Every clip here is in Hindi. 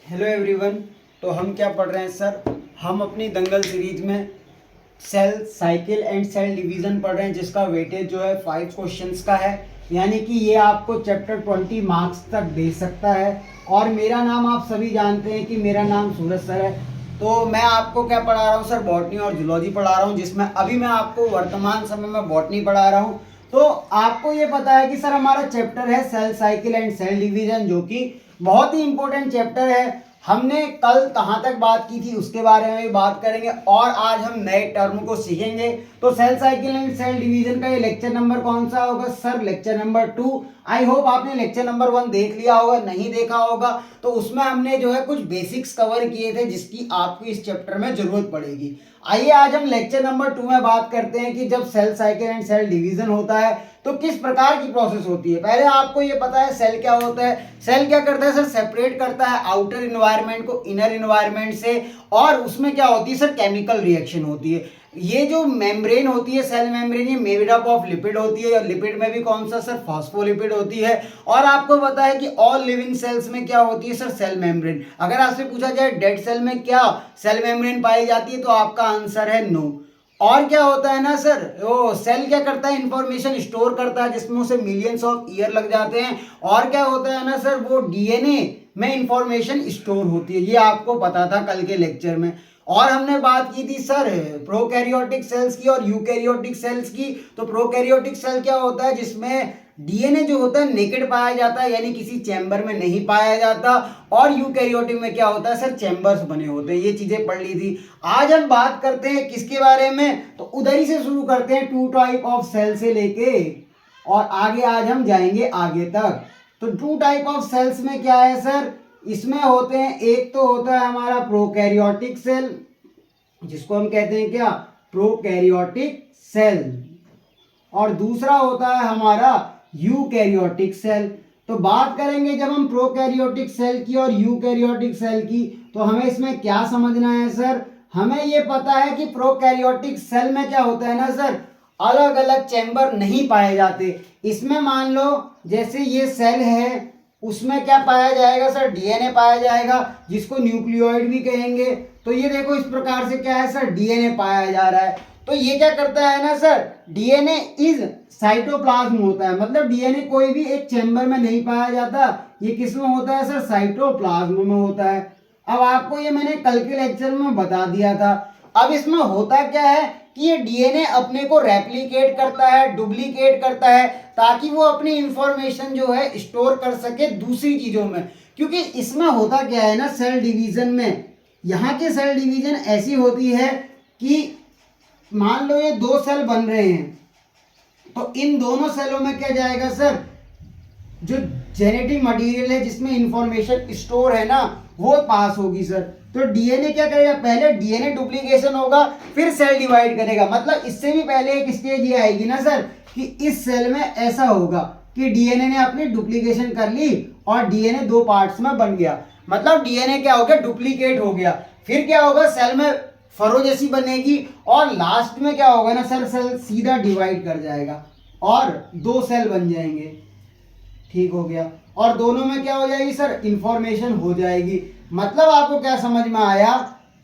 Hello everyone. तो हम क्या पढ़ रहे हैं सर? हम अपनी दंगल सीरीज में cell cycle and cell division पढ़ रहे हैं, जिसका वेटेज जो है 5 क्वेश्चंस का है। यानी कि ये आपको चैप्टर 20 मार्क्स तक दे सकता है। और मेरा नाम आप सभी जानते हैं कि मेरा नाम सूरज सर है। तो मैं आपको क्या पढ़ा रहा हूँ सर? बॉटनी और जूलॉजी पढ़ा रहा हूँ, जिसमें अभी मैं आपको वर्तमान समय में बॉटनी पढ़ा रहा हूँ। तो आपको ये पता है कि सर हमारा चैप्टर है cell cycle and cell division, जो कि बहुत ही इंपॉर्टेंट चैप्टर है। हमने कल कहाँ तक बात की थी उसके बारे में भी बात करेंगे, और आज हम नए टर्म को सीखेंगे। तो cell cycle and cell division का ये लेक्चर नंबर कौन सा होगा sir? Lecture number 2। I hope आपने लेक्चर नंबर 1 देख लिया होगा, नहीं देखा होगा तो उसमें हमने जो है कुछ बेसिक्स कवर किए थे, जिसकी आपको इस चैप्टर में जरूरत पड़ेगी। आइए आज हम लेक्चर नंबर 2 में बात करते हैं कि जब cell cycle and cell division होता है तो किस प्रकार की प्रोसेस होती है। पहले आपको ये पता है सेल क्या होता है। सेल क्या करता है सर? सेपरेट करता है आउटर इन्वायरमेंट को इनर इन्वायरमेंट से, और उसमें क्या होती है सर? केमिकल रिएक्शन होती है। ये जो मेम्ब्रेन होती है, सेल मेम्ब्रेन, ये मेड अप ऑफ लिपिड होती है, और लिपिड में भी कौन सा सर? फॉस्फोलिपिड होती है। और आपको पता है कि ऑल लिविंग सेल्स में क्या होती है सर? Cell membrane. अगर आपसे पूछा जाए डेड सेल में क्या सेल मेम्ब्रेन पाई जाती है, तो आपका आंसर है नो। और क्या होता है ना सर, वो सेल क्या करता है? इंफॉर्मेशन स्टोर करता है, जिसमें उसे मिलियंस ऑफ ईयर लग जाते हैं। और क्या होता है ना सर, वो डीएनए में इंफॉर्मेशन स्टोर होती है। ये आपको पता था कल के लेक्चर में। और हमने बात की थी सर प्रोकैरियोटिक सेल्स की और यूकैरियोटिक सेल्स की। तो प्रोकैरियोटिक सेल क्या होता है? जिसमें डीएनए जो होता है नेकेड पाया जाता है, यानी किसी चैम्बर में नहीं पाया जाता। और यूकैरियोटिक में क्या होता है सर? चैम्बर्स बने होते हैं। ये चीजें पढ़ ली थी। आज हम बात करते हैं किसके बारे में? तो उधर ही से शुरू करते हैं, 2 टाइप ऑफ सेल से लेके और आगे आज हम जाएंगे आगे तक। तो 2 टाइप ऑफ सेल्स में क्या है सर? इसमें होते हैं, एक तो होता है हमारा प्रोकैरियोटिक सेल, जिसको हम कहते हैं क्या? Prokaryotic cell. और दूसरा होता है हमारा यूकैरियोटिक सेल। तो बात करेंगे जब हम प्रोकैरियोटिक सेल की और यूकैरियोटिक सेल की, तो हमें इसमें क्या समझना है सर? हमें यह पता है कि प्रोकैरियोटिक सेल में क्या होता है ना सर, अलग अलग चैम्बर नहीं पाए जाते। इसमें मान लो जैसे ये सेल है, उसमें क्या पाया जाएगा सर? डीएनए पाया जाएगा, जिसको न्यूक्लियोइड भी कहेंगे। तो ये देखो इस प्रकार से क्या है सर? डीएनए पाया जा रहा है। तो ये क्या करता है ना सर, डीएनए इज साइटोप्लाज्म होता है। मतलब डीएनए कोई भी एक चैम्बर में नहीं पाया जाता, ये किस में होता है सर? साइटोप्लाज्म में होता है। अब आपको ये मैंने कल के लेक्चर में बता दिया था। अब इसमें होता क्या है कि ये डीएनए अपने को रेप्लिकेट करता है, डुप्लीकेट करता है, ताकि वो अपनी इंफॉर्मेशन जो है स्टोर कर सके दूसरी चीजों में। क्योंकि इसमें होता क्या है ना सेल डिवीजन में, यहाँ के सेल डिवीजन ऐसी होती है कि मान लो ये 2 सेल बन रहे हैं, तो इन दोनों सेलों में क्या जाएगा सर? जो जेनेटिक मटेरियल है, जिसमें इंफॉर्मेशन स्टोर है ना, वो पास होगी सर। तो डीएनए क्या करेगा? पहले डीएनए डुप्लीकेशन होगा, फिर सेल डिवाइड करेगा। मतलब इससे भी पहले एक स्टेज ये आएगी ना सर कि इस सेल में ऐसा होगा कि डीएनए ने अपनी डुप्लीकेशन कर ली और डीएनए 2 पार्ट्स में बन गया। मतलब डीएनए क्या हो गया? डुप्लीकेट हो गया। फिर क्या होगा? सेल में फरो जैसी बनेगी, और लास्ट में क्या होगा ना सर, सेल सीधा डिवाइड कर जाएगा और 2 सेल बन जाएंगे। ठीक हो गया। और दोनों में क्या हो जाएगी सर? इंफॉर्मेशन हो जाएगी। मतलब आपको क्या समझ में आया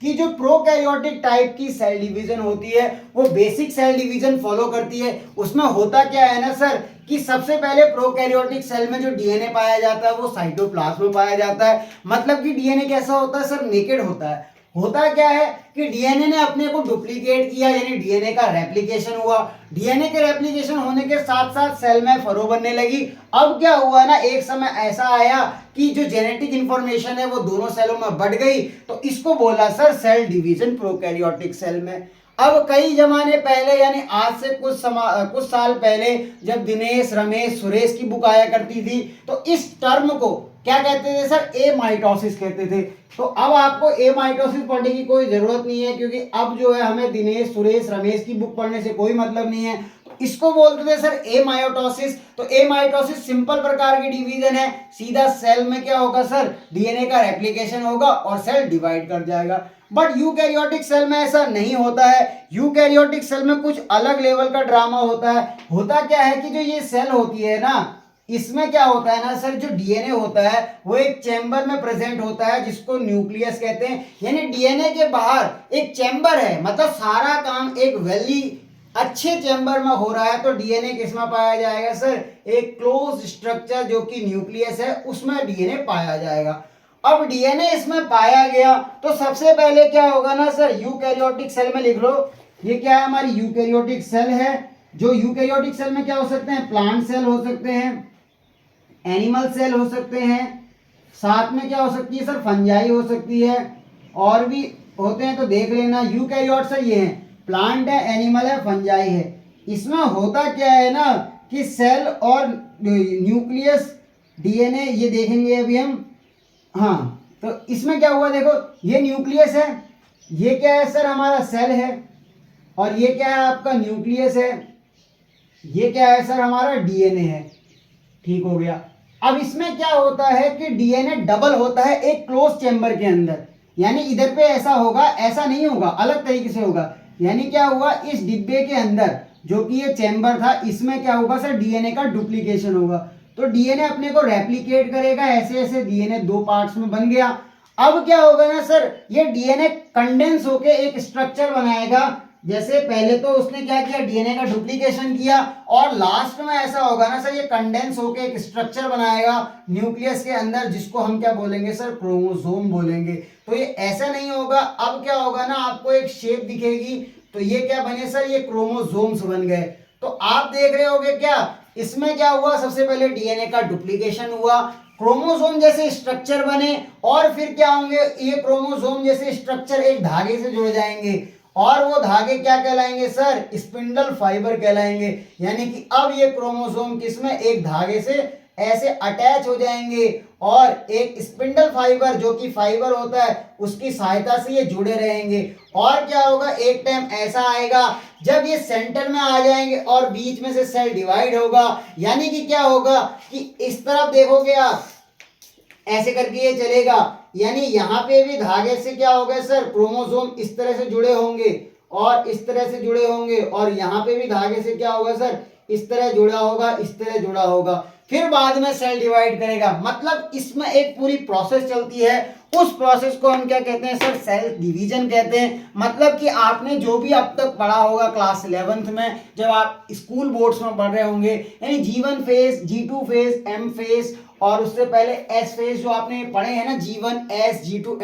कि जो प्रोकैरियोटिक टाइप की सेल डिवीजन होती है, वो बेसिक सेल डिवीजन फॉलो करती है। उसमें होता क्या है ना सर कि सबसे पहले प्रोकैरियोटिक सेल में जो डीएनए पाया जाता है, वो साइटोप्लाज्म में पाया जाता है। मतलब कि डीएनए कैसा होता है सर? नेकेड होता है। होता क्या है कि डीएनए ने अपने को डुप्लीकेट किया, यानी डीएनए का रेप्लिकेशन हुआ। डीएनए के रेप्लिकेशन होने के साथ साथ सेल में फरो बनने लगी। अब क्या हुआ ना, एक समय ऐसा आया कि जो जेनेटिक इंफॉर्मेशन है वो दोनों सेलों में बढ़ गई, तो इसको बोला sir cell division prokaryotic cell में। अब कई जमाने पहले, यानी आज से कुछ साल पहले, जब दिनेश, रमेश, सुरेश की बुक आया करती थी, तो इस टर्म को क्या कहते थे सर? ए माइटोसिस कहते थे। तो अब आपको ए माइटोसिस पढ़ने की कोई जरूरत नहीं है, क्योंकि अब जो है हमें दिनेश, सुरेश, रमेश की बुक पढ़ने से कोई मतलब नहीं है। तो इसको बोलते थे सर ए माइटोसिस। तो ए माइटोसिस सिंपल प्रकार की डिवीजन है। सीधा सेल में क्या होगा सर? डीएनए का रेप्लिकेशन होगा और सेल डिवाइड कर जाएगा। बट यूकैरियोटिक सेल में ऐसा नहीं होता है। यूकैरियोटिक सेल में कुछ अलग लेवल का ड्रामा होता है। होता क्या है कि जो ये सेल होती है ना, इसमें क्या होता है ना सर, जो डीएनए होता है वो एक चैम्बर में प्रेजेंट होता है जिसको न्यूक्लियस कहते हैं। यानी डीएनए के बाहर एक चैम्बर है, मतलब सारा काम एक वेली अच्छे चैम्बर में हो रहा है। तो डीएनए किसमें पाया जाएगा सर, एक क्लोज स्ट्रक्चर जो कि न्यूक्लियस है उसमें डीएनए पाया जाएगा। अब डीएनए इसमें पाया गया तो सबसे पहले क्या होगा ना सर, यूकैरियोटिक सेल में लिख लो, ये क्या है हमारी यूकैरियोटिक सेल है। जो यूकैरियोटिक सेल में क्या हो सकते हैं, प्लांट सेल हो सकते हैं, एनिमल सेल हो सकते हैं, साथ में क्या हो सकती है सर, फंजाई हो सकती है, और भी होते हैं तो देख लेना। यूकैरियोट सर ये है, प्लांट है, एनिमल है, फंजाई है। इसमें होता क्या है ना कि सेल और न्यूक्लियस डीएनए ये देखेंगे अभी हम। हाँ, तो इसमें क्या हुआ देखो, ये न्यूक्लियस है, ये क्या है सर हमारा सेल है, और ये क्या है आपका न्यूक्लियस है, ये क्या है सर हमारा डीएनए है। ठीक हो गया। अब इसमें क्या होता है कि डीएनए डबल होता है एक क्लोज चैम्बर के अंदर, यानी इधर पे ऐसा होगा, ऐसा नहीं होगा, अलग तरीके से होगा। यानी क्या हुआ, इस डिब्बे के अंदर जो कि ये चैम्बर था इसमें क्या होगा सर, डीएनए का डुप्लीकेशन होगा। तो डीएनए अपने को रेप्लिकेट करेगा, ऐसे ऐसे डीएनए दो पार्ट्स में बन गया। अब क्या होगा ना सर, ये डीएनए कंडेंस होके एक स्ट्रक्चर बनाएगा। जैसे पहले तो उसने क्या किया, डीएनए का डुप्लीकेशन किया, और लास्ट में ऐसा होगा ना सर, ये कंडेंस होके एक स्ट्रक्चर बनाएगा न्यूक्लियस के अंदर, जिसको हम क्या बोलेंगे सर, क्रोमोसोम बोलेंगे। तो ये ऐसा नहीं होगा, अब क्या होगा ना, आपको एक शेप दिखेगी, तो ये क्या बने सर, ये क्रोमोसोम्स बन गए। तो आप देख रहे होगे क्या, इसमें क्या हुआ, सबसे पहले डीएनए का डुप्लीकेशन हुआ, क्रोमोसोम जैसे स्ट्रक्चर बने, और फिर क्या होंगे, ये क्रोमोसोम जैसे स्ट्रक्चर एक धागे से जुड़ जाएंगे, और वो धागे क्या कहलाएंगे सर, स्पिंडल फाइबर कहलाएंगे। यानी कि अब ये क्रोमोसोम किसमें, एक धागे से ऐसे अटैच हो जाएंगे, और एक स्पिंडल फाइबर जो कि फाइबर होता है उसकी सहायता से ये जुड़े रहेंगे। और क्या होगा, एक टाइम ऐसा आएगा जब ये सेंटर में आ जाएंगे और बीच में से सेल डिवाइड होगा। यानी कि क्या होगा कि इस तरफ देखोगे आप, ऐसे करके ये चलेगा, यानी यहाँ पे भी धागे से क्या होगा सर, क्रोमोसोम इस तरह से जुड़े होंगे और इस तरह से जुड़े होंगे, और यहाँ पे भी धागे से क्या होगा सर, इस तरह जुड़ा होगा, इस तरह जुड़ा होगा, फिर बाद में सेल डिवाइड करेगा। मतलब इसमें एक पूरी प्रोसेस चलती है, उस प्रोसेस को हम क्या कहते हैं सर, सेल डिवीजन कहते हैं। मतलब कि आपने जो भी अब तक पढ़ा होगा क्लास 11th में, जब आप स्कूल बोर्ड्स में पढ़ रहे होंगे, यानी G1 phase, G2 phase, M phase, और उससे पहले S फेज जो आपने पढ़े हैं ना, G1 S, G2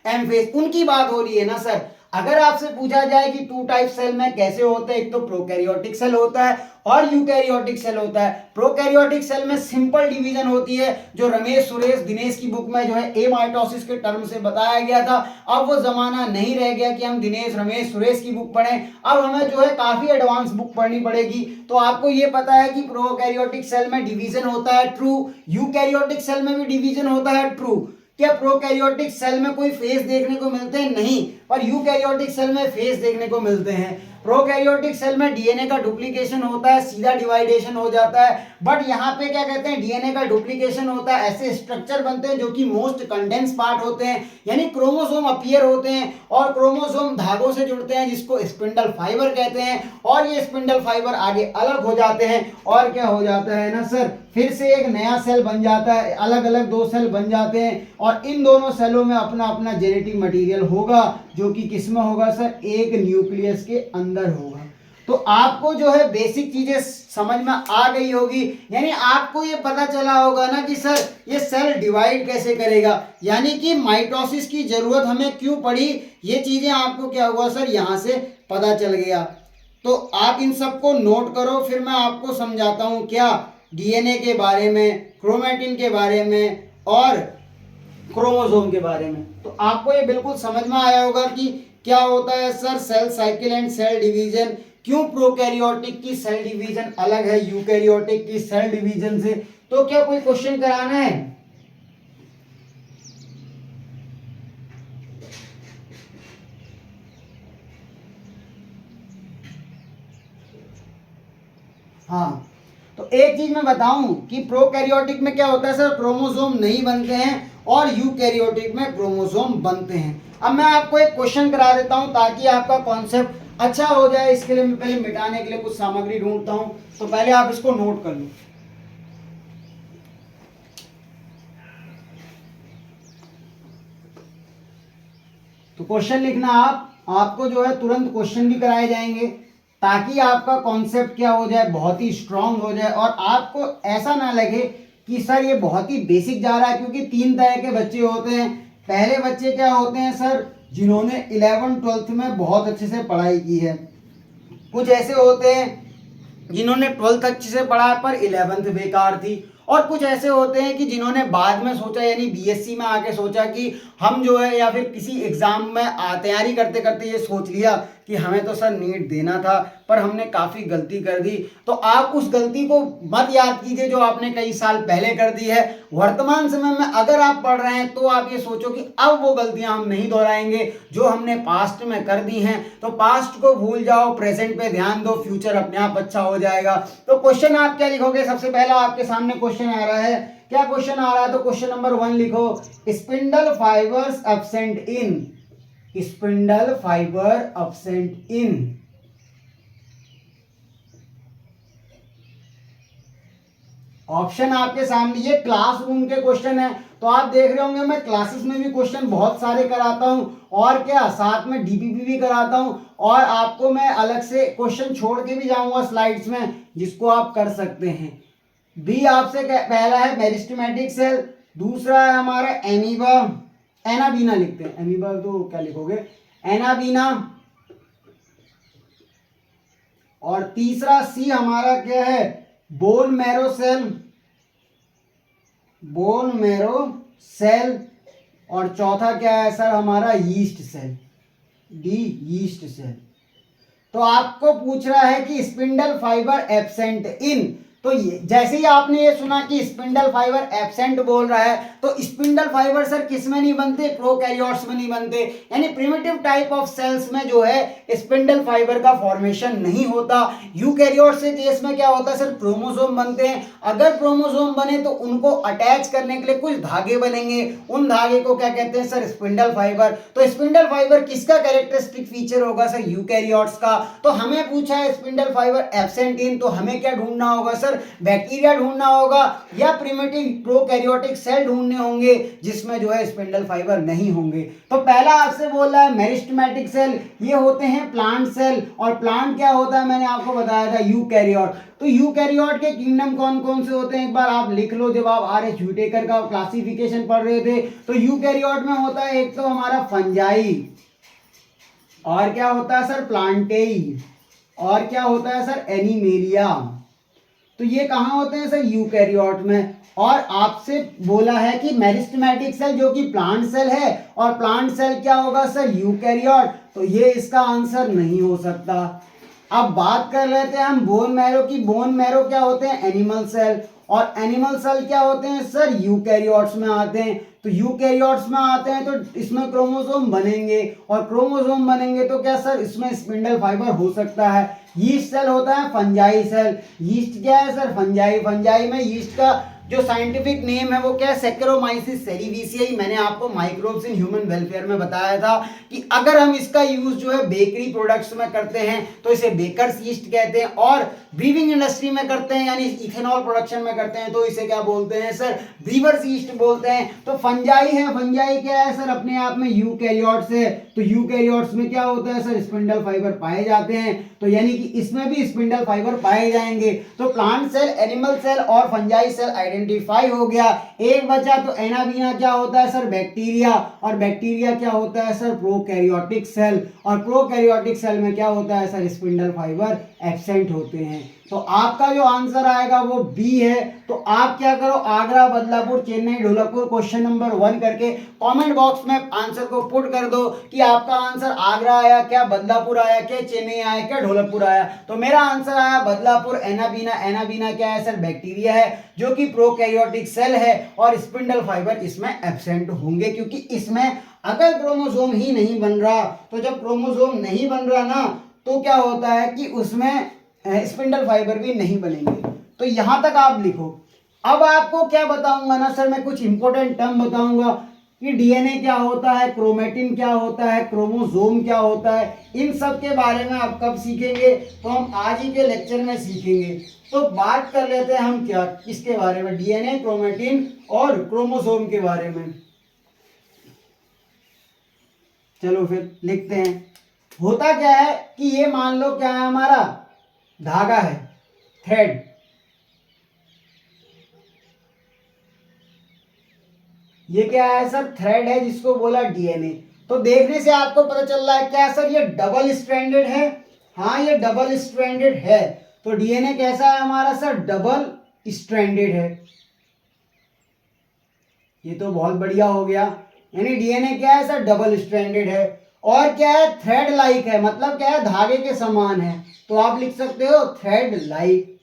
M phase, उनकी बात हो रही है ना सर। अगर आपसे पूछा जाए कि टू टाइप सेल में कैसे होते हैं, एक तो प्रोकैरियोटिक सेल होता है और यूकैरियोटिक सेल होता है। प्रोकैरियोटिक सेल में सिंपल डिवीजन होती है, जो रमेश सुरेश दिनेश की बुक में जो है ए माइटोसिस के टर्म से बताया गया था। अब वो जमाना नहीं रह गया कि हम दिनेश रमेश सुरेश की बुक पढ़ें, अब हमें जो है काफी एडवांस बुक पढ़नी पड़ेगी। तो आपको ये पता है कि प्रोकैरियोटिक सेल में डिवीजन होता है, ट्रू। यूकैरियोटिक सेल में भी डिवीजन होता है, ट्रू। क्या प्रोकैरियोटिक सेल में कोई फेस देखने को मिलते हैं? नहीं, पर यूकैरियोटिक सेल में फेस देखने को मिलते हैं। प्रोकैरियोटिक सेल में डीएनए का डुप्लीकेशन होता है, सीधा डिवाइडेशन हो जाता है, बट यहाँ पे क्या कहते हैं, डीएनए का डुप्लीकेशन होता है, ऐसे स्ट्रक्चर बनते हैं जो कि मोस्ट कंडेंस पार्ट होते हैं, यानी क्रोमोसोम अपीयर होते हैं, और क्रोमोसोम धागों से जुड़ते हैं जिसको स्पिंडल फाइबर कहते हैं, और ये स्पिंडल फाइबर आगे अलग हो जाते हैं, और क्या हो जाता है ना सर, फिर से एक नया सेल बन जाता है, अलग अलग दो सेल बन जाते हैं, और इन दोनों सेलों में अपना अपना जेनेटिक मटेरियल होगा, जो कि किसमें होगा सर, एक न्यूक्लियस के अंदर होगा। तो आपको जो है बेसिक चीजें समझ में आ गई होगी, यानी आपको ये पता चला होगा ना कि सर ये सेल डिवाइड कैसे करेगा, यानी कि माइटोसिस की जरूरत हमें क्यों पड़ी, ये चीजें आपको क्या हुआ सर, यहाँ से पता चल गया। तो आप इन सबको नोट करो, फिर मैं आपको समझाता हूँ क्या, डीएनए के बारे में, क्रोमैटिन के बारे में, और क्रोमोसोम के बारे में। तो आपको ये बिल्कुल समझ में आया होगा कि क्या होता है sir cell cycle and cell division, क्यों प्रोकैरियोटिक की सेल डिवीजन अलग है यूकैरियोटिक की सेल डिवीजन से। तो क्या कोई क्वेश्चन कराना है? हाँ, तो एक चीज मैं बताऊं कि प्रोकैरियोटिक में क्या होता है सर, क्रोमोसोम नहीं बनते हैं, और यूकैरियोटिक में क्रोमोसोम बनते हैं। अब मैं आपको एक क्वेश्चन करा देता हूं ताकि आपका कॉन्सेप्ट अच्छा हो जाए। इसके लिए मैं पहले मिटाने के लिए कुछ सामग्री ढूंढता हूं, तो पहले आप इसको नोट कर लो। तो क्वेश्चन लिखना आपको जो है तुरंत क्वेश्चन भी कराए जाएंगे ताकि आपका कॉन्सेप्ट क्या हो जाए, बहुत ही स्ट्रांग हो जाए और आपको ऐसा ना लगे कि सर ये बहुत ही बेसिक जा रहा है। क्योंकि 3 तरह के बच्चे होते हैं। पहले बच्चे क्या होते हैं सर, जिन्होंने 11th-12th में बहुत अच्छे से पढ़ाई की है। कुछ ऐसे होते हैं जिन्होंने 12th अच्छे से पढ़ा पर 11th बेकार थी। और कुछ ऐसे होते हैं कि जिन्होंने बाद में सोचा, यानी बीएससी में आके सोचा कि हम जो है, या फिर किसी एग्जाम में तैयारी करते करते ये सोच लिया कि हमें तो सर नीट देना था पर हमने काफ़ी गलती कर दी। तो आप उस गलती को मत याद कीजिए जो आपने कई साल पहले कर दी है। वर्तमान समय में अगर आप पढ़ रहे हैं तो आप ये सोचो कि अब वो गलतियां हम नहीं दोहराएंगे जो हमने पास्ट में कर दी हैं। तो पास्ट को भूल जाओ, प्रेजेंट पे ध्यान दो, फ्यूचर अपने आप अच्छा हो जाएगा। तो क्वेश्चन आप क्या लिखोगे, सबसे पहला आपके सामने क्वेश्चन आ रहा है। क्या क्वेश्चन आ रहा है? तो क्वेश्चन नंबर 1 लिखो, spindle fibres absent in, spindle fibre absent in. Option आपके सामने, ये क्लासरूम के क्वेश्चन है तो आप देख रहे होंगे मैं क्लासेस में भी क्वेश्चन बहुत सारे कराता हूं और क्या साथ में डीपीपी भी कराता हूं और आपको मैं अलग से क्वेश्चन छोड़ के भी जाऊंगा स्लाइड्स में जिसको आप कर सकते हैं। बी आपसे पहला है मेरिस्टेमेटिक सेल, दूसरा है हमारा एमीबा, एनाबीना लिखते हैं, एमीबा तो क्या लिखोगे, एनाबीना, और तीसरा सी हमारा क्या है, bone marrow cell, bone marrow cell, और चौथा क्या है सर हमारा yeast cell, D yeast cell. तो आपको पूछ रहा है कि स्पिंडल फाइबर एब्सेंट इन, तो ये जैसे ही आपने ये सुना कि स्पिंडल फाइबर एब्सेंट बोल रहा है तो स्पिंडल फाइबर सर किस में नहीं बनते, प्रोकैरियोट्स में नहीं बनते, यानी प्रिमिटिव टाइप ऑफ सेल्स में जो है स्पिंडल फाइबर का फॉर्मेशन नहीं होता। यूकैरियोट्स के केस में क्या होता है सर, क्रोमोसोम बनते हैं। अगर क्रोमोसोम बने तो उनको अटैच करने के लिए कुछ धागे बनेंगे, उन धागे को क्या कहते हैं सर, स्पिंडल फाइबर। तो स्पिंडल फाइबर किसका कैरेक्टरिस्टिक फीचर होगा सर, यूकैरियोट्स का। तो हमें पूछा है स्पिंडल फाइबर एब्सेंट इन, तो हमें क्या ढूंढना होगा सर, बैक्टीरिया ढूंढना होगा या प्रिमिटिव प्रोकैरियोटिक सेल ढूंढने होंगे जिसमें जो है स्पिंडल फाइबर नहीं होंगे। तो पहला आपसे बोल रहा है मेरिस्टेमेटिक सेल, ये होते हैं प्लांट सेल, और प्लांट क्या होता है मैंने आपको बताया था, यूकैरियोट। तो यूकैरियोट के किंगडम कौन कौन से होते हैं एक बार आप लिख लो, जब आप आर.एच. व्हिटेकर का क्लासिफिकेशन पढ़ रहे थे। तो यूकैरियोट में होता है एक तो हमारा फंजाई, और क्या होता है सर, प्लांटेई, और क्या होता है सर, एनिमेलिया। तो ये कहाँ होते हैं सर, यूकैरियोट में। और आपसे बोला है कि मेरिस्टेमेटिक सेल जो कि प्लांट सेल है, और प्लांट सेल क्या होगा सर, यूकैरियोट, तो ये इसका आंसर नहीं हो सकता। अब बात कर लेते हैं हम बोन मैरो की। बोन मैरो क्या होते हैं, एनिमल सेल, और एनिमल सेल क्या होते हैं सर, यूकैरियोट्स में आते हैं। तो यूकैरियोट्स में आते हैं तो इसमें क्रोमोसोम बनेंगे, और क्रोमोसोम बनेंगे तो क्या सर, इसमें स्पिंडल फाइबर हो सकता है। यीस्ट सेल होता है फंजाई सेल, यीस्ट क्या है सर, फंजाई। फंजाई में यीस्ट का जो साइंटिफिक नेम है वो क्या है, सैक्रोमाइसिस सेरिविसियाई। मैंने आपको माइक्रोब्स इन ह्यूमन वेलफेयर में बताया था कि अगर हम इसका यूज जो है बेकरी प्रोडक्ट्स में करते हैं तो इसे बेकर्स यीस्ट कहते हैं, और ब्रीविंग इंडस्ट्री में करते हैं यानी इथेनॉल प्रोडक्शन में करते हैं तो इसे क्या बोलते हैं सर, ब्रीवर्स यीस्ट बोलते हैं। तो फंजाई है, फंजाई क्या है सर, अपने आप में यूकैरियोट्स है। तो यूकैरियोट्स में क्या होता है सर, स्पिंडल फाइबर पाए जाते हैं, तो यानी कि इसमें भी स्पिंडल फाइबर पाए जाएंगे। तो प्लांट सेल, एनिमल सेल और फंजाई सेल आइडेंटिफाई हो गया। एक बचा तो एनाबीना क्या होता है सर, बैक्टीरिया, और बैक्टीरिया क्या होता है सर, प्रोकैरियोटिक सेल, और प्रोकैरियोटिक सेल में क्या होता है सर, स्पिंडल फाइबर एब्सेंट होते हैं। तो आपका जो आंसर आएगा वो बी है। तो आप क्या करो, आगरा, बदलापुर, चेन्नई, ढोलकपुर क्वेश्चन नंबर 1 करके कमेंट बॉक्स में आंसर को पुट कर दो कि आपका आंसर आगरा आया क्या, बदलापुर आया क्या, चेन्नई आया क्या, ढोलकपुर आया। तो मेरा आंसर आया बदलापुर, एनाबीना। एनाबीना क्या है सर, बैक्टीरिया है जो कि प्रोकैरियोटिक सेल है, और स्पिंडल फाइबर इसमें एब्सेंट होंगे क्योंकि इसमें अगर क्रोमोसोम ही नहीं बन रहा, तो जब क्रोमोसोम नहीं बन रहा ना तो क्या होता है कि उसमें स्पिंडल फाइबर भी नहीं बनेंगे। तो यहां तक आप लिखो। अब आपको क्या बताऊंगा ना सर, मैं कुछ इंपॉर्टेंट टर्म बताऊंगा कि डीएनए क्या होता है, क्रोमेटिन क्या होता है, क्रोमोसोम क्या होता है, इन सब के बारे में आप कब सीखेंगे, तो हम आज ही के लेक्चर में सीखेंगे। तो बात कर लेते हैं हम क्या इसके बारे में, डीएनए, क्रोमेटिन और क्रोमोसोम के बारे में। चलो फिर लिखते हैं। होता क्या है कि ये मान लो क्या है, हमारा धागा है, थ्रेड। ये क्या है सर, थ्रेड है जिसको बोला डीएनए। तो देखने से आपको पता चल रहा है क्या सर, ये डबल स्ट्रैंडेड है। हाँ ये डबल स्ट्रैंडेड है। तो डीएनए कैसा है हमारा सर, डबल स्ट्रैंडेड है। ये तो बहुत बढ़िया हो गया। यानी डीएनए क्या है सर, डबल स्ट्रैंडेड है। और क्या है, थ्रेड लाइक है, मतलब क्या है, धागे के समान है। तो आप लिख सकते हो थ्रेड लाइक।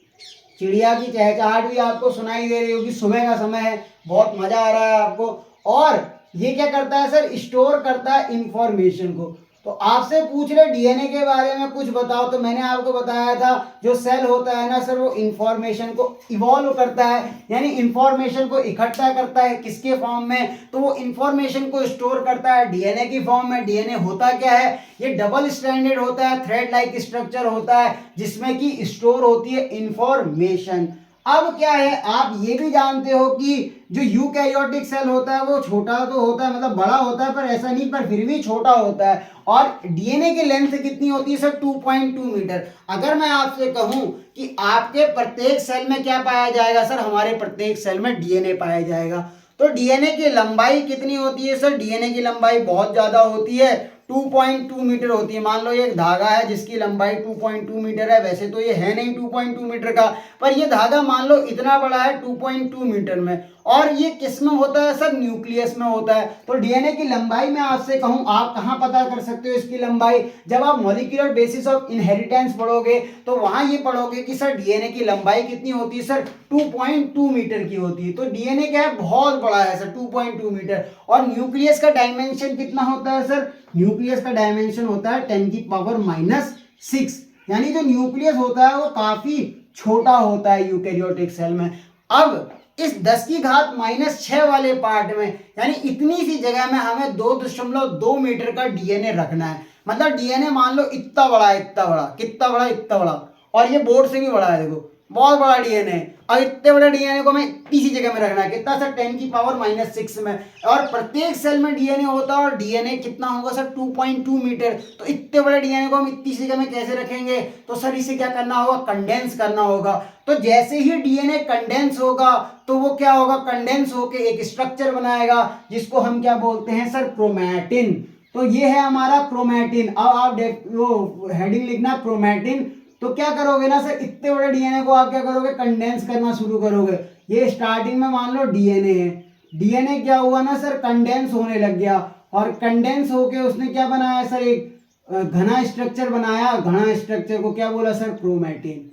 चिड़िया की चहचहाट भी आपको सुनाई दे रही होगी, सुबह का समय है, बहुत मजा आ रहा है आपको। और ये क्या करता है सर, स्टोर करता है इंफॉर्मेशन को। तो आपसे पूछ रहे डीएनए के बारे में कुछ बताओ, तो मैंने आपको बताया था जो सेल होता है ना सर, वो इंफॉर्मेशन को इवॉल्व करता है, यानी इंफॉर्मेशन को इकट्ठा करता है किसके फॉर्म में, तो वो इंफॉर्मेशन को स्टोर करता है डीएनए की फॉर्म में। डीएनए होता क्या है, ये डबल स्ट्रैंडेड होता है, थ्रेड लाइक स्ट्रक्चर होता है जिसमें कि स्टोर होती है इंफॉर्मेशन। अब क्या है, आप ये भी जानते हो कि जो यूकैरियोटिक सेल होता है वो छोटा तो होता है, मतलब बड़ा होता है, पर ऐसा नहीं, पर फिर भी छोटा होता है। और डीएनए की लेंथ कितनी होती है सर, 2.2 मीटर। अगर मैं आपसे कहूं कि आपके प्रत्येक सेल में क्या पाया जाएगा सर, हमारे प्रत्येक सेल में डीएनए पाया जाएगा। तो डीएनए की लंबाई कितनी होती है सर, डीएनए की लंबाई बहुत ज्यादा होती है, 2.2 मीटर होती है। मान लो ये एक धागा है जिसकी लंबाई 2.2 मीटर है, वैसे तो ये है नहीं 2.2 मीटर का, पर ये धागा मान लो इतना बड़ा है 2.2 मीटर में। और ये किस में होता है सर, न्यूक्लियस में होता है। तो डीएनए की लंबाई मैं आपसे कहूं, आप कहां पता कर सकते हो इसकी लंबाई, जब आप मॉलिक्यूलर बेसिस ऑफ इनहेरिटेंस पढ़ोगे तो वहां ये पढ़ोगे कि सर डीएनए की लंबाई कितनी होती है सर, 2.2 मीटर की होती है। तो डीएनए क्या है, बहुत बड़ा है सर, 2.2 मीटर। और न्यूक्लियस का डायमेंशन कितना होता है सर, न्यूक्लियस का डायमेंशन होता है 10⁻⁻⁶। यानी जो न्यूक्लियस होता है वो काफी छोटा होता है यूकैरियोटिक सेल में। अब इस 10⁻⁻⁶ वाले पार्ट में, यानी इतनी सी जगह में हमें 2.2 मीटर का डीएनए रखना है। मतलब डीएनए मान लो इतना बड़ा है, इतना बड़ा, कितना बड़ा, इतना बड़ा, और ये बोर्ड से भी बड़ा है, देखो बहुत बड़ा डीएनए। और इतने बड़े डीएनए को मैं इसी जगह में रखना है, कितना सर, 10⁻⁻⁶ में। और प्रत्येक सेल में डीएनए होता है, और डीएनए कितना होगा सर, 2.2 मीटर। तो इतने बड़े डीएनए को हम इतनी जगह में कैसे रखेंगे, तो सर इसे क्या करना होगा, कंडेंस करना होगा। तो जैसे ही डीएनए कंडेंस होगा तो वो क्या होगा, कंडेंस होके एक स्ट्रक्चर बनाएगा जिसको हम क्या बोलते हैं सर, क्रोमैटिन। तो ये है हमारा क्रोमैटिन। अब आप वो हेडिंग लिखना क्रोमैटिन। तो क्या करोगे ना सर, इतने बड़े डीएनए को आप क्या करोगे, कंडेंस करना शुरू करोगे। ये स्टार्टिंग में मान लो डीएनए है, डीएनए क्या हुआ ना सर, कंडेंस होने लग गया। और कंडेंस होके उसने क्या बनाया सर, एक घना स्ट्रक्चर बनाया। घना स्ट्रक्चर को क्या बोला सर, क्रोमैटिन।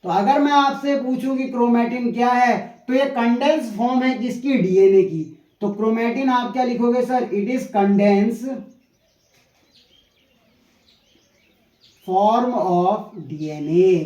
तो अगर मैं आपसे पूछूं कि क्रोमैटिन क्या है, तो ये कंडेंस फॉर्म है किसकी, डीएनए की। तो क्रोमैटिन आप क्या लिखोगे sir, it is condense form of DNA.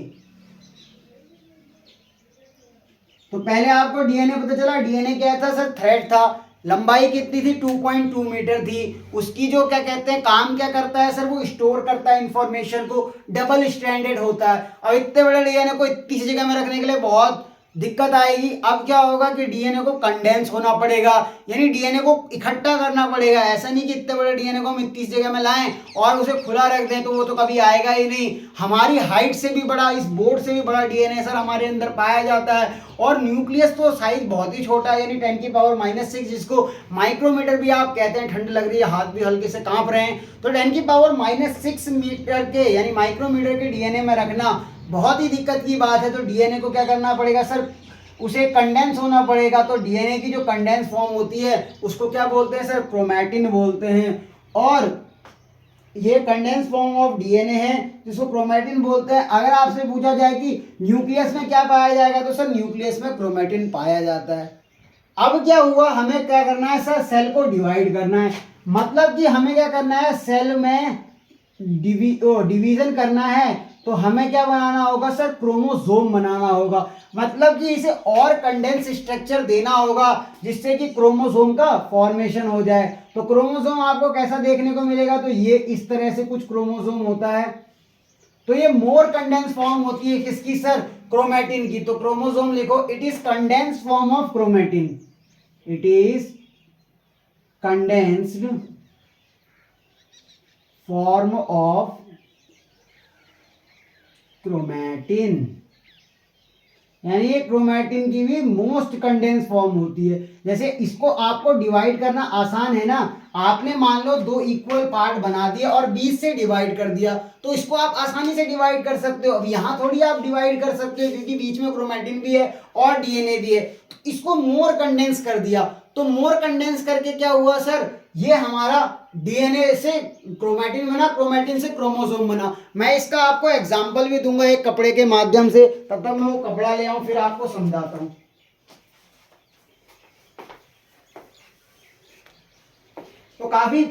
तो पहले आपको डीएनए पता चला, डीएनए क्या था सर, थ्रेड था, लंबाई कितनी थी, 2.2 मीटर थी। उसकी जो क्या कहते हैं, काम क्या करता है सर, वो स्टोर करता है इंफॉर्मेशन को, डबल स्ट्रैंडेड होता है। और इतने बड़े डीएनए को इतनी सी जगह में रखने के लिए बहुत दिक्कत आएगी। अब क्या होगा कि डीएनए को कंडेंस होना पड़ेगा, यानी डीएनए को इकट्ठा करना पड़ेगा। ऐसा नहीं कि इतने बड़े डीएनए को हम इतनी जगह में लाएं और उसे खुला रख दें, तो वो तो कभी आएगा ही नहीं। हमारी हाइट से भी बड़ा, इस बोर्ड से भी बड़ा डीएनए सर हमारे अंदर पाया जाता है। और न्यूक्लियस तो साइज बहुत ही छोटा है, यानी 10⁻⁻⁶, जिसको माइक्रोमीटर भी आप कहते हैं। ठंड लग रही है, हाथ भी हल्के से कांप रहे हैं। तो 10⁻⁻⁶ मीटर के, यानी माइक्रोमीटर के डीएनए में रखना बहुत ही दिक्कत की बात है। तो डीएनए को क्या करना पड़ेगा सर, उसे कंडेंस होना पड़ेगा। तो डीएनए की जो कंडेंस फॉर्म होती है उसको क्या बोलते हैं सर, क्रोमैटिन बोलते हैं। और ये कंडेंस फॉर्म ऑफ डीएनए है जिसको क्रोमैटिन बोलते हैं। अगर आपसे पूछा जाए कि न्यूक्लियस में क्या पाया जाएगा, तो सर न्यूक्लियस में क्रोमैटिन पाया जाता है। अब क्या हुआ, हमें क्या करना है सर, सेल को डिवाइड करना है। मतलब कि हमें क्या करना है, सेल में डिवीजन करना है। तो हमें क्या बनाना होगा सर, क्रोमोसोम बनाना होगा। मतलब कि इसे और कंडेंस स्ट्रक्चर देना होगा जिससे कि क्रोमोसोम का फॉर्मेशन हो जाए। तो क्रोमोसोम आपको कैसा देखने को मिलेगा, तो ये इस तरह से कुछ क्रोमोसोम होता है। तो ये मोर कंडेंस फॉर्म होती है किसकी सर, क्रोमैटिन की। तो क्रोमोसोम लिखो, it is condense form of chromatin, it is condensed form of chromatin, यानी ये क्रोमैटिन की भी मोस्ट कंडेंस फॉर्म होती है। जैसे इसको आपको डिवाइड करना आसान है ना, आपने मान लो दो इक्वल पार्ट बना दिया और 20 से डिवाइड कर दिया, तो इसको आप आसानी से डिवाइड कर सकते हो। अब यहाँ थोड़ी आप डिवाइड कर सकते हो क्योंकि बीच में क्रोमैटिन भी है और डीएनए भी है, तो इसको मोर कंडेंस कर दिया। तो मोर कंडेंस करके क्या हुआ सर, ये हमारा डीएनए से क्रोमैटिन बना, क्रोमैटिन से क्रोमोसोम बना। मैं इसका आपको एग्जांपल भी दूंगा एक कपड़े के माध्यम से, तब तक मैं वो कपड़ा ले आऊं फिर आपको समझाता हूं। तो काफी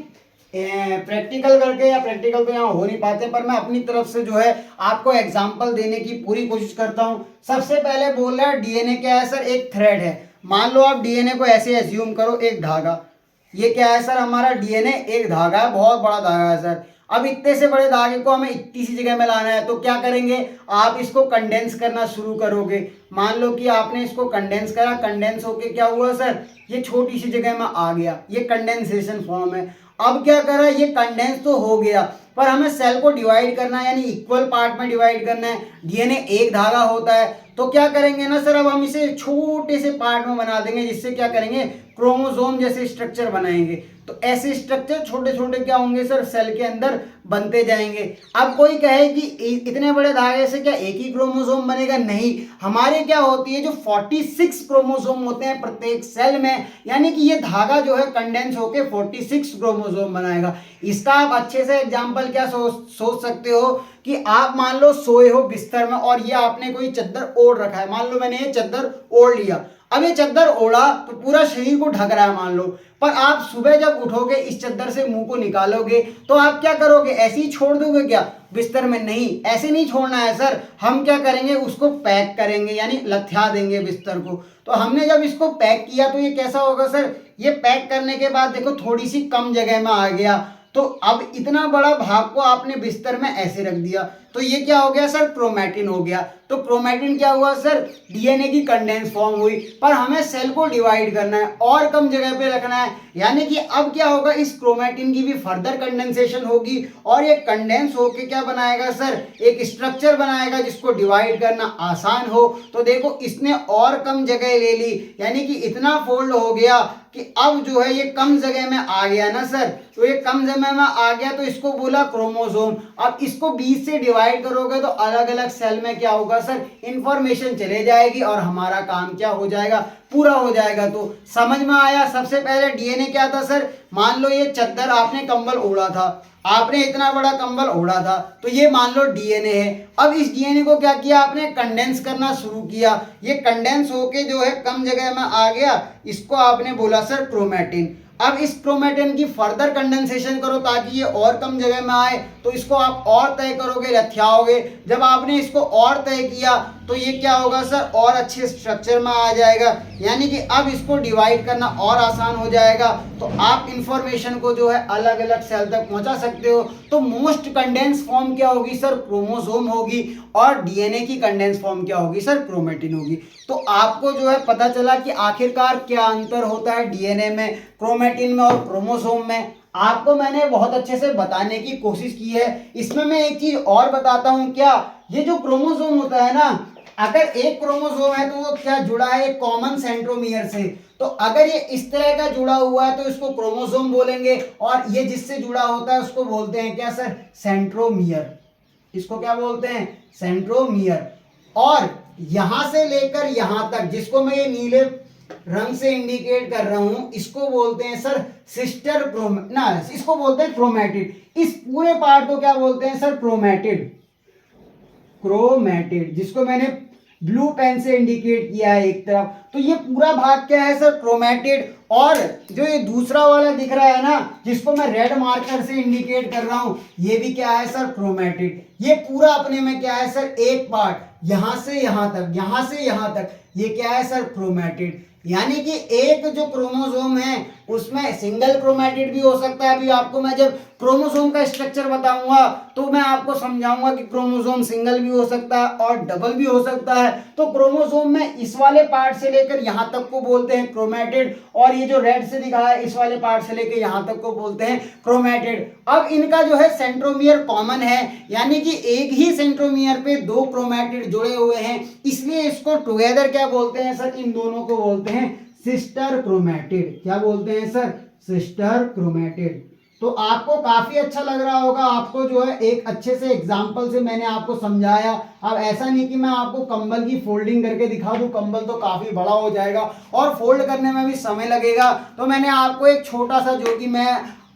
प्रैक्टिकल करके, या प्रैक्टिकल तो यहाँ हो नहीं पाते, पर मैं अपनी तरफ से जो है आपको एग्जांपल देने की पूरी कोशिश करता हूं। सबसे पहले बोल रहा है डीएनए क्या है सर, एक थ्रेड है। मान लो आप डीएनए को ऐसे एज्यूम करो, एक धागा, ये क्या है सर हमारा डीएनए एक धागा है, बहुत बड़ा धागा है सर। अब इतने से बड़े धागे को हमें इतनी सी जगह में लाना है, तो क्या करेंगे, आप इसको कंडेंस करना शुरू करोगे। मान लो कि आपने इसको कंडेंस करा, कंडेंस होके क्या हुआ सर, ये छोटी सी जगह में आ गया, ये कंडेंसेशन फॉर्म है। अब क्या करा, ये कंडेंस तो हो गया, पर हमें सेल को डिवाइड करना है, यानी इक्वल पार्ट में डिवाइड करना है। डीएनए एक धागा होता है, तो क्या करेंगे ना सर, अब हम इसे छोटे से पार्ट में बना देंगे, जिससे क्या करेंगे, क्रोमोसोम जैसे स्ट्रक्चर बनाएंगे। तो ऐसे स्ट्रक्चर छोटे छोटे क्या होंगे सर, सेल के अंदर बनते जाएंगे। अब कोई कहे कि इतने बड़े धागे से क्या एक ही क्रोमोसोम बनेगा, नहीं, हमारे क्या होती है, जो 46 क्रोमोसोम होते हैं प्रत्येक सेल में, यानी कि ये धागा जो है कंडेंस होके 46 क्रोमोसोम बनाएगा। इसका आप अच्छे से एग्जाम्पल क्या सोच सकते हो कि आप मान लो सोए हो बिस्तर में और ये आपने कोई चद्दर ओढ़ रखा है। मान लो मैंने ये चद्दर ओढ़ लिया, अब ये चद्दर ओढ़ा तो पूरा शरीर को ढक रहा है मान लो, पर आप सुबह जब उठोगे इस चद्दर से मुंह को निकालोगे तो आप क्या करोगे, ऐसे ही छोड़ दोगे क्या बिस्तर में, नहीं, ऐसे नहीं छोड़ना है सर, हम क्या करेंगे, उसको पैक करेंगे, यानी लथ्या देंगे बिस्तर को। तो हमने जब इसको पैक किया तो ये कैसा होगा सर, ये पैक करने के बाद देखो थोड़ी सी कम जगह में आ गया, तो अब इतना बड़ा भाग को आपने बिस्तर में ऐसे रख दिया, तो ये क्या हो गया सर, क्रोमैटिन हो गया। तो क्रोमैटिन क्या हुआ सर, डीएनए की कंडेंस फॉर्म हुई, पर हमें सेल को डिवाइड करना है और कम जगह पे रखना है, यानी कि अब क्या होगा, इस क्रोमैटिन की भी फर्दर कंडेंसेशन होगी और ये कंडेंस होके क्या बनाएगा सर, एक स्ट्रक्चर बनाएगा जिसको डिवाइड करना आसान हो। तो देखो इसने और कम जगह ले ली, यानी कि इतना फोल्ड हो गया कि अब जो है ये कम जगह में आ गया ना सर, तो ये कम जगह में आ गया तो इसको बोला क्रोमोसोम। अब इसको 20 से डिवाइड करोगे तो अलग अलग सेल में क्या होगा सर, इंफॉर्मेशन चले जाएगी और हमारा काम क्या हो जाएगा, पूरा हो जाएगा। तो समझ में आया। सबसे पहले डीएनए क्या था सर, मान लो ये चद्दर आपने कंबल ओढ़ा था, आपने इतना बड़ा कंबल ओढ़ा था, तो ये मान लो डीएनए है। अब इस डीएनए को क्या किया आपने, कंडेंस करना शुरू किया, ये कंडेंस होके जो है कम जगह में आ गया, इसको आपने बोला सर क्रोमैटिन। अब इस क्रोमैटिन की फर्दर कंडेंसेशन करो ताकि ये और कम जगह में आए, तो इसको आप और तय करोगे, लथ्याओगे। जब आपने इसको और तय किया तो ये क्या होगा सर, और अच्छे स्ट्रक्चर में आ जाएगा, यानी कि अब इसको डिवाइड करना और आसान हो जाएगा। तो आप इंफॉर्मेशन को जो है अलग अलग सेल तक पहुंचा सकते हो। तो मोस्ट कंडेंस फॉर्म क्या होगी सर, क्रोमोसोम होगी, और डीएनए की कंडेंस फॉर्म क्या होगी सर, क्रोमैटिन होगी। तो आपको जो है पता चला कि आखिरकार क्या अंतर होता है डीएनए में, क्रोमैटिन में और क्रोमोसोम में। आपको मैंने बहुत अच्छे से बताने की कोशिश की है। इसमें मैं एक चीज और बताता हूं, क्या ये जो क्रोमोसोम होता है ना, अगर एक क्रोमोसोम है तो वो क्या जुड़ा है, कॉमन सेंट्रोमियर से। तो अगर ये इस तरह का जुड़ा हुआ है तो इसको क्रोमोसोम बोलेंगे, और ये जिससे जुड़ा होता है उसको बोलते हैं क्या सर, सेंट्रोमियर। इसको क्या बोलते हैं, सेंट्रोमियर। और यहां से लेकर यहां तक, जिसको मैं ये नीले रंग से इंडिकेट कर रहा हूं, इसको बोलते हैं सर सिस्टर इसको बोलते हैं क्रोमैटिड। इस पूरे पार्ट को क्या बोलते हैं सर, क्रोमैटिड। क्रोमैटिड, जिसको मैंने ब्लू पेन से इंडिकेट किया है एक तरफ, तो ये पूरा भाग क्या है सर, क्रोमैटिड। और जो ये दूसरा वाला दिख रहा है ना, जिसको मैं रेड मार्कर से इंडिकेट कर रहा हूं, ये भी क्या है सर, क्रोमैटिड। ये पूरा अपने में क्या है सर, एक पार्ट, यहां से यहां तक, यहां से यहां तक, ये क्या है सर, क्रोमैटिड। यानी कि एक जो क्रोमोसोम है उसमें सिंगल क्रोमेटिड भी हो सकता है। अभी आपको मैं जब क्रोमोसोम का स्ट्रक्चर बताऊंगा तो मैं आपको समझाऊंगा कि क्रोमोसोम सिंगल भी हो सकता है और डबल भी हो सकता है। तो क्रोमोसोम में इस वाले पार्ट से लेकर यहाँ तक को बोलते हैं क्रोमेटिड, और ये जो रेड से दिखा है इस वाले पार्ट से लेकर यहाँ तक को बोलते हैं क्रोमेटिड। अब इनका जो है सेंट्रोमियर कॉमन है, यानी कि एक ही सेंट्रोमियर पे दो क्रोमेटिड जुड़े हुए हैं, इसलिए इसको टुगेदर क्या बोलते हैं सर, इन दोनों को बोलते हैं सिस्टर क्रोमेटिड। क्या बोलते हैं सर, सिस्टर क्रोमेटिड। तो आपको काफी अच्छा लग रहा होगा, आपको जो है एक अच्छे से एग्जांपल से मैंने आपको समझाया। अब ऐसा नहीं कि मैं आपको कंबल की फोल्डिंग करके दिखा दूं, कंबल तो काफी बड़ा हो जाएगा और फोल्ड करने में भी समय लगेगा। तो मैंने आपको एक छोटा सा, जो कि मैं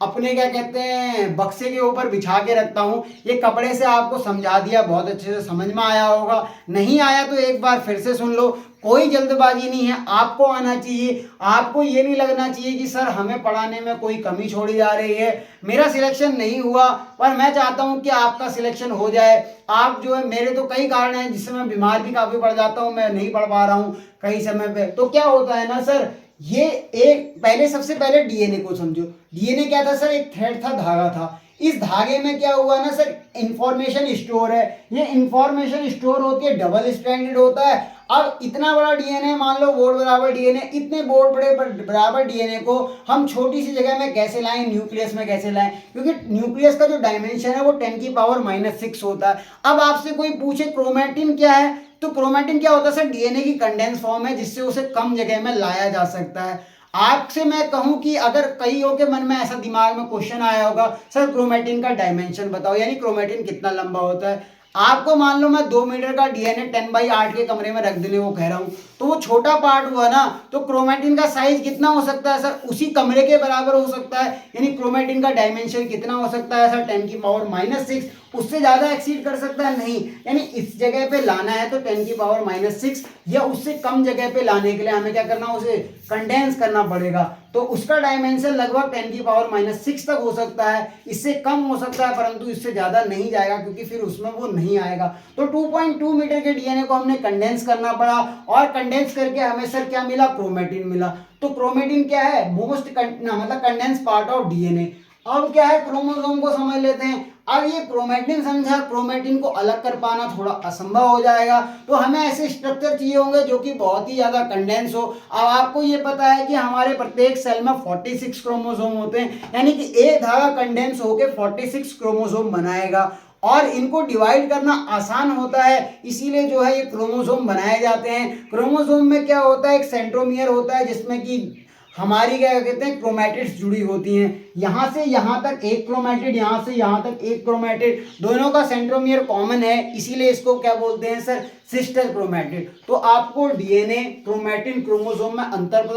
अपने क्या कहते हैं बक्से के ऊपर बिछा के रखता हूँ, ये कपड़े से आपको समझा दिया, बहुत अच्छे से समझ में आया होगा। नहीं आया तो एक बार फिर से सुन लो, कोई जल्दबाजी नहीं है, आपको आना चाहिए। आपको ये नहीं लगना चाहिए कि सर हमें पढ़ाने में कोई कमी छोड़ी जा रही है, मेरा सिलेक्शन नहीं हुआ, पर मैं चाहता हूं कि आपका सिलेक्शन हो जाए। आप जो है, मेरे तो कई कारण हैं जिससे मैं बीमार भी काफी पड़ जाता हूं, मैं नहीं पढ़ पा रहा हूं कई समय पे। तो क्या होता है ना सर, ये एक पहले सबसे पहले डीएनए को समझो। डीएनए क्या था सर, एक थ्रेड था, धागा था। इस धागे में क्या हुआ ना सर, इंफॉर्मेशन स्टोर है। ये इंफॉर्मेशन स्टोर होती है, डबल स्ट्रैंडेड होता है। अब इतना बड़ा डीएनए, मान लो बोर्ड बराबर डीएनए, इतने बोर्ड बड़े बराबर डीएनए को हम छोटी सी जगह में कैसे लाएं, न्यूक्लियस में कैसे लाएं, क्योंकि न्यूक्लियस का जो डायमेंशन है वो 10⁻⁻⁶ होता है। अब आपसे कोई पूछे क्रोमेटिन क्या है, तो क्रोमेटिन क्या होता है सर, डीएनए की कंडेंस फॉर्म है जिससे उसे कम जगह में लाया जा सकता है। आपसे मैं कहूं कि अगर कईयों के मन में ऐसा दिमाग में क्वेश्चन आया होगा, सर क्रोमेटिन का डायमेंशन बताओ, यानी क्रोमेटिन कितना लंबा होता है। आपको मान लो मैं 2 मीटर का डीएनए 10/8 के कमरे में रख देने को कह रहा हूं, तो वो छोटा पार्ट हुआ ना, तो क्रोमेटिन का साइज कितना हो सकता है सर, उसी कमरे के बराबर हो सकता है। यानी क्रोमेटिन का डायमेंशन कितना हो सकता है सर, 10⁻⁻⁶, उससे ज्यादा एक्सीड कर सकता है नहीं। यानी इस जगह पे लाना है तो 10⁻⁻⁶, या उससे कम जगह पे लाने के लिए हमें क्या करना, उसे कंडेंस करना पड़ेगा। तो उसका डायमेंशन लगभग 10⁻⁻⁶ तक हो सकता है, इससे कम हो सकता है, परंतु इससे ज्यादा नहीं जाएगा क्योंकि फिर उसमें वो नहीं आएगा। तो 2.2 मीटर के डीएनए को हमने कंडेंस करना पड़ा, और कंडेंस करके हमें सर क्या मिला, क्रोमेटिन मिला। तो क्रोमेटिन क्या है, मोस्ट मतलब कंडेंस पार्ट ऑफ डीएनए। अब क्या है, क्रोमोसोम को समझ लेते हैं। अब ये क्रोमेटिन समझा, क्रोमेटिन को अलग कर पाना थोड़ा असंभव हो जाएगा, तो हमें ऐसे स्ट्रक्चर चाहिए होंगे जो कि बहुत ही ज्यादा कंडेंस हो। अब आपको ये पता है कि हमारे प्रत्येक सेल में 46 क्रोमोसोम होते हैं, यानी कि एक धागा कंडेंस होकर 46 क्रोमोसोम बनाएगा, और इनको डिवाइड करना आसान होता है, इसीलिए जो है ये क्रोमोसोम बनाए जाते हैं। क्रोमोसोम में क्या होता है, एक सेंट्रोमियर होता है जिसमें कि हमारी क्या कहते हैं क्रोमैटिड्स जुड़ी होती हैं, यहां से यहां तक एक क्रोमैटिड, यहां से यहां तक एक क्रोमैटिड, दोनों का सेंट्रोमियर कॉमन है, इसीलिए इसको क्या बोलते हैं सर, सिस्टर क्रोमैटिड। तो आपको डीएनए, क्रोमैटिन, क्रोमोसोम में अंतर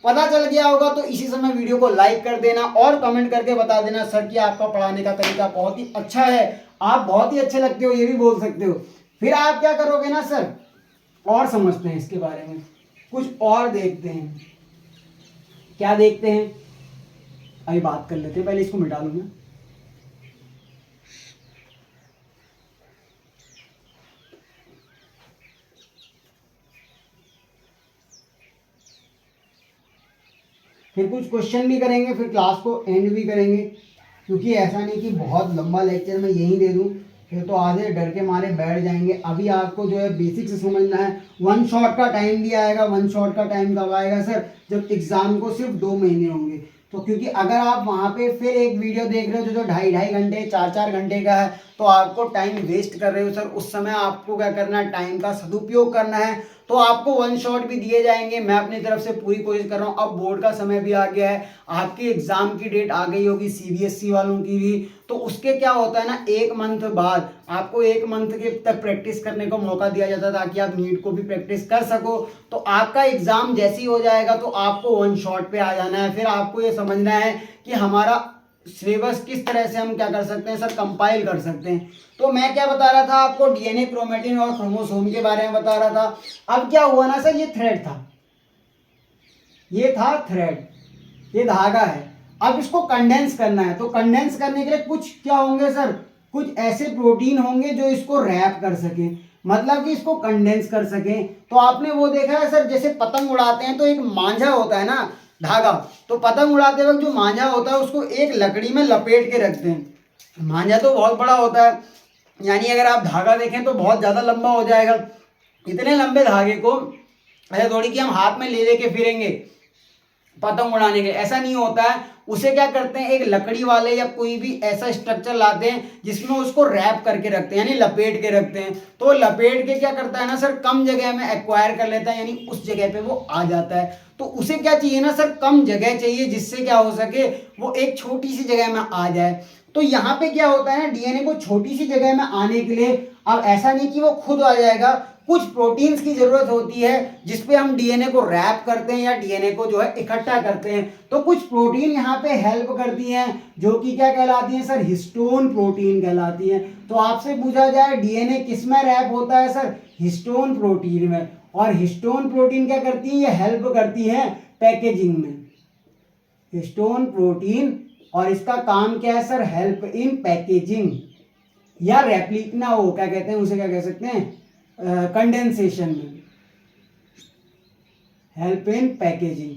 पता चल गया होगा। तो इसी समय वीडियो को लाइक कर देना और कमेंट करके बता देना सर कि आपका पढ़ाने का तरीका बहुत ही अच्छा है, आप बहुत ही अच्छे लगते हो, ये भी बोल सकते हो। फिर आप क्या करोगे ना सर, और समझते हैं इसके बारे में, कुछ और देखते हैं। क्या देखते हैं, अभी बात कर लेते हैं, पहले इसको मिटा लूंगा। फिर कुछ क्वेश्चन भी करेंगे, फिर क्लास को एंड भी करेंगे, क्योंकि ऐसा नहीं कि बहुत लंबा लेक्चर मैं यहीं दे दूं, फिर तो आधे डर के मारे बैठ जाएंगे। अभी आपको जो है बेसिक से समझना है। 1 शॉट का टाइम भी आएगा। 1 शॉट का टाइम कब आएगा सर, जब एग्जाम को सिर्फ 2 महीने होंगे। तो क्योंकि अगर आप वहाँ पे फिर एक वीडियो देख रहे हो जो 2.5 घंटे 4 घंटे का है, तो आपको टाइम वेस्ट कर रहे हो सर। उस समय आपको क्या करना है, टाइम का सदुपयोग करना है। तो आपको 1 शॉट भी दिए जाएंगे, मैं अपनी तरफ से पूरी कोशिश कर रहा हूँ। अब बोर्ड का समय भी आ गया है, आपकी एग्जाम की डेट आ गई होगी, सीबीएसई वालों की भी। तो उसके क्या होता है ना, 1 मंथ बाद आपको 1 मंथ के तक प्रैक्टिस करने को मौका दिया जाता है, ताकि आप नीट को भी प्रैक्टिस कर सको। तो आपका एग्जाम जैसे ही हो जाएगा तो आपको 1 शॉट पे आ जाना है। फिर आपको ये समझना है कि हमारा सिलेबस किस तरह से हम क्या कर सकते हैं सर, कंपाइल कर सकते हैं। तो मैं क्या बता रहा था आपको, डीएनए, क्रोमेटिन और क्रोमोसोम के बारे में बता रहा था। अब क्या हुआ ना सर, ये थ्रेड था, ये था थ्रेड, ये धागा है। अब इसको कंडेंस करना है, तो कंडेंस करने के लिए कुछ क्या होंगे सर, कुछ ऐसे प्रोटीन होंगे जो इसको रैप कर सके, मतलब कि इसको कंडेंस कर सके। तो आपने वो देखा है सर, जैसे पतंग उड़ाते हैं तो एक मांझा होता है ना, धागा, तो पतंग उड़ाते वक्त जो मांझा होता है उसको एक लकड़ी में लपेट के रखते हैं। मांझा तो बहुत बड़ा होता है, यानी अगर आप धागा देखें तो बहुत ज़्यादा लंबा हो जाएगा। इतने लंबे धागे को ऐसा थोड़ी कि हम हाथ में ले लेके फिरेंगे पतंग उड़ाने के, ऐसा नहीं होता है। उसे क्या करते हैं, एक लकड़ी वाले या कोई भी ऐसा स्ट्रक्चर लाते हैं जिसमें उसको रैप करके रखते हैं, यानी लपेट के रखते हैं। तो लपेट के क्या करता है ना सर, कम जगह में एक्वायर कर लेता है, यानी उस जगह पे वो आ जाता है। तो उसे क्या चाहिए ना सर, कम जगह चाहिए जिससे क्या हो सके, वो एक छोटी सी जगह में आ जाए। तो यहाँ पे क्या होता है ना, डीएनए को छोटी सी जगह में आने के लिए, अब ऐसा नहीं कि वो खुद आ जाएगा, कुछ प्रोटीन्स की जरूरत होती है जिसपे हम डीएनए को रैप करते हैं या डीएनए को जो है इकट्ठा करते हैं। तो कुछ प्रोटीन यहाँ पे हेल्प करती हैं जो कि क्या कहलाती हैं सर, हिस्टोन प्रोटीन कहलाती हैं। तो आपसे पूछा जाए डीएनए किस में रैप होता है सर, हिस्टोन प्रोटीन में। और हिस्टोन प्रोटीन क्या करती है, ये हेल्प करती है पैकेजिंग में, हिस्टोन प्रोटीन। और इसका काम क्या है सर, हेल्प इन पैकेजिंग या रेप्लिक ना हो, क्या कहते हैं उसे, क्या कह सकते हैं, कंडेंसेशन में, हेल्प इन पैकेजिंग।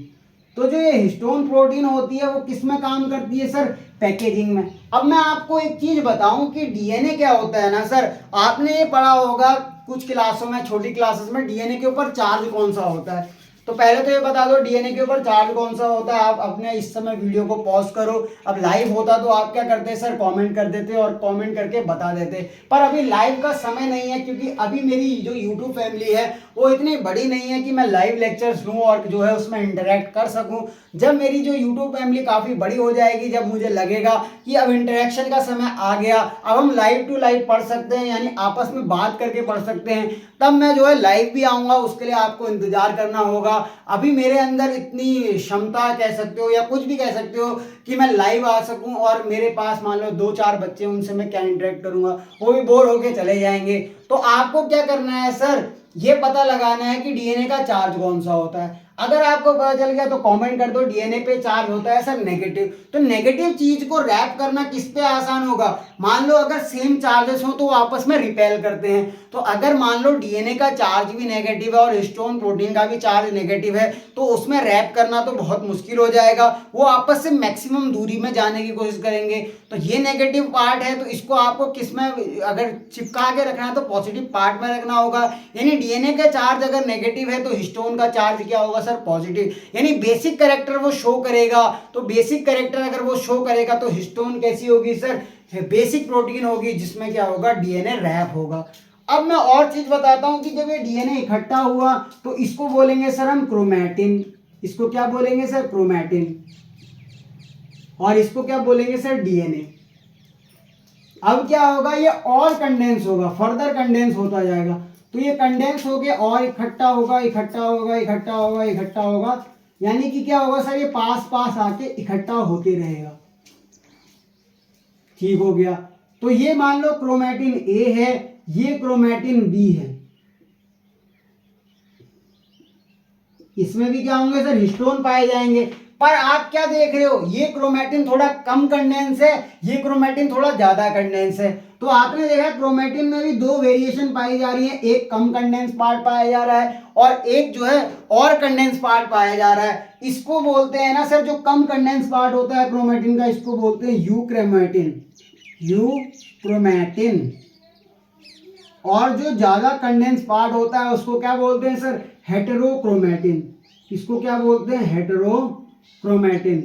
तो जो ये हिस्टोन प्रोटीन होती है वो किस में काम करती है सर, पैकेजिंग में। अब मैं आपको एक चीज बताऊं कि डीएनए क्या होता है ना सर, आपने ये पढ़ा होगा कुछ क्लासों में, छोटी क्लासेस में, डीएनए के ऊपर चार्ज कौन सा होता है। तो पहले तो ये बता दो डीएनए के ऊपर चार्ज कौन सा होता है। आप अपने इस समय वीडियो को पॉज करो, अब लाइव होता तो आप क्या करते सर, कमेंट कर देते और कमेंट करके बता देते। पर अभी लाइव का समय नहीं है, क्योंकि अभी मेरी जो यूट्यूब फैमिली है वो इतनी बड़ी नहीं है कि मैं लाइव लेक्चर्स लूँ और जो है उसमें इंटरेक्ट कर सकूँ। जब मेरी जो यूट्यूब फैमिली काफ़ी बड़ी हो जाएगी, जब मुझे लगेगा कि अब इंटरेक्शन का समय आ गया, अब हम लाइव टू लाइव पढ़ सकते हैं, यानी आपस में बात करके पढ़ सकते हैं, तब मैं जो है लाइव भी आऊँगा। उसके लिए आपको इंतजार करना होगा। अभी मेरे अंदर इतनी क्षमता कह सकते हो या कुछ भी कह सकते हो कि मैं लाइव आ सकूं, और मेरे पास मान लो 2-4 बच्चे, उनसे मैं क्या इंटरेक्ट करूंगा, वो भी बोर होके चले जाएंगे। तो आपको क्या करना है सर, ये पता लगाना है कि डीएनए का चार्ज कौन सा होता है। अगर आपको पता चल गया तो कमेंट कर दो, डीएनए पे चार्ज होता है सर नेगेटिव। तो नेगेटिव चीज को रैप करना किस पे आसान होगा, मान लो अगर सेम चार्जेस हो तो वो आपस में रिपेल करते हैं। तो अगर मान लो डीएनए का चार्ज भी नेगेटिव है और हिस्टोन प्रोटीन का भी चार्ज नेगेटिव है, तो उसमें रैप करना तो बहुत मुश्किल हो जाएगा, वो आपस से मैक्सिमम दूरी में जाने की कोशिश करेंगे। तो ये नेगेटिव पार्ट है, तो इसको आपको किस में अगर चिपका के रखना है तो पॉजिटिव पार्ट में रखना होगा। यानी डीएनए का चार्ज अगर नेगेटिव है तो हिस्टोन का चार्ज क्या होगा सर, पॉजिटिव, यानी बेसिक कैरेक्टर वो शो करेगा। तो बेसिक कैरेक्टर अगर वो शो करेगा तो हिस्टोन कैसी होगी सर, बेसिक प्रोटीन होगी जिसमें क्या होगा, डीएनए रैप होगा। अब मैं और चीज बताता हूं कि जब ये डीएनए इकट्ठा हुआ तो इसको बोलेंगे सर हम क्रोमैटिन। इसको क्या बोलेंगे सर, क्रोमैटिन। और इसको क्या बोलेंगे सर, डीएनए। अब क्या होगा, ये और कंडेंस होगा, फर्दर कंडेंस होता जाएगा। तो ये कंडेंस होके और इकट्ठा होगा, इकट्ठा होगा, इकट्ठा होगा, इकट्ठा होगा, यानी कि क्या होगा सर, ये पास पास आके इकट्ठा होते रहेगा। ठीक हो गया। तो ये मान लो क्रोमैटिन ए है, ये क्रोमैटिन बी है। इसमें भी क्या होंगे सर, हिस्टोन पाए जाएंगे। पर आप क्या देख रहे हो, ये क्रोमैटिन थोड़ा कम कंडेंस है, ये क्रोमैटिन थोड़ा ज्यादा कंडेंस है। तो आपने देखा क्रोमैटिन में भी 2 वेरिएशन पाई जा रही है, एक कम कंडेंस पार्ट पाया जा रहा है और एक जो है और कंडेंस पार्ट पाया जा रहा है। इसको बोलते हैं ना सर, जो कम कंडेंस पार्ट होता है क्रोमैटिन का, इसको बोलते हैं यूक्रोमैटिन, यूक्रोमैटिन। और जो ज्यादा कंडेंस पार्ट होता है उसको क्या बोलते हैं सर, हेटेरोक्रोमैटिन। इसको क्या बोलते हैं, हेटेरोक्रोमैटिन।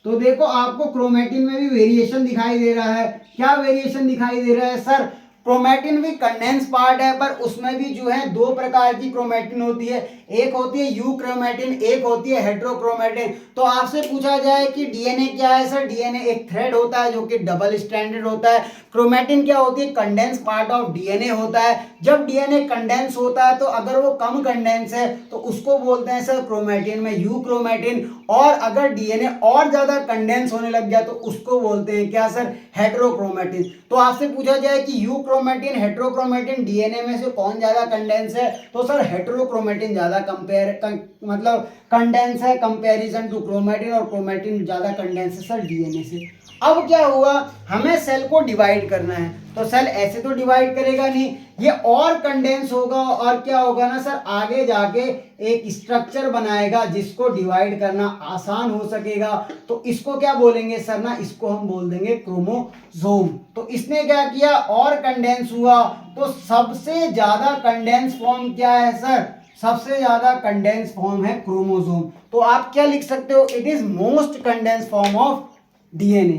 तो देखो आपको क्रोमैटिन में भी वेरिएशन दिखाई दे रहा है। क्या वेरिएशन दिखाई दे रहा है सर, क्रोमैटिन भी कंडेंस पार्ट है, पर उसमें भी जो है 2 प्रकार की क्रोमैटिन होती है, एक होती है यूक्रोमैटिन, एक होती है हेटेरोक्रोमैटिन। तो आपसे पूछा जाए कि डीएनए क्या है सर, डीएनए एक थ्रेड होता है जो कि डबल स्ट्रैंडेड होता है। क्रोमैटिन क्या होती है, कंडेंस पार्ट ऑफ डीएनए होता है। जब डीएनए कंडेंस होता है तो अगर वो कम कंडेंस है तो उसको बोलते हैं सर क्रोमैटिन में यूक्रोमैटिन, और अगर डीएनए और ज्यादा कंडेंस होने लग गया तो उसको बोलते हैं क्या सर, हेटेरोक्रोमैटिन। तो आपसे पूछा जाए कि यूक्रोमैटिन, हेटेरोक्रोमैटिन, डीएनए में से कौन ज्यादा कंडेंस है, तो सर हेटेरोक्रोमैटिन ज्यादा मतलब कंडेंस है कंपैरिजन टू क्रोमैटिन, और क्रोमैटिन ज्यादा कंडेंस है सर डीएनए से। अब क्या हुआ, हमें सेल को डिवाइड करना है। तो सेल ऐसे तो डिवाइड करेगा नहीं, ये और कंडेंस होगा और क्या होगा ना सर, आगे जाके एक स्ट्रक्चर बनाएगा जिसको डिवाइड करना आसान हो सकेगा। तो इसको क्या बोलेंगे सर ना, इसको हम बोल देंगे क्रोमोसोम। तो इसने क्या किया, और कंडेंस हुआ। तो सबसे ज्यादा कंडेंस फॉर्म क्या है सर, सबसे ज्यादा कंडेंस फॉर्म है क्रोमोसोम। तो आप क्या लिख सकते हो, it is most condense form of DNA.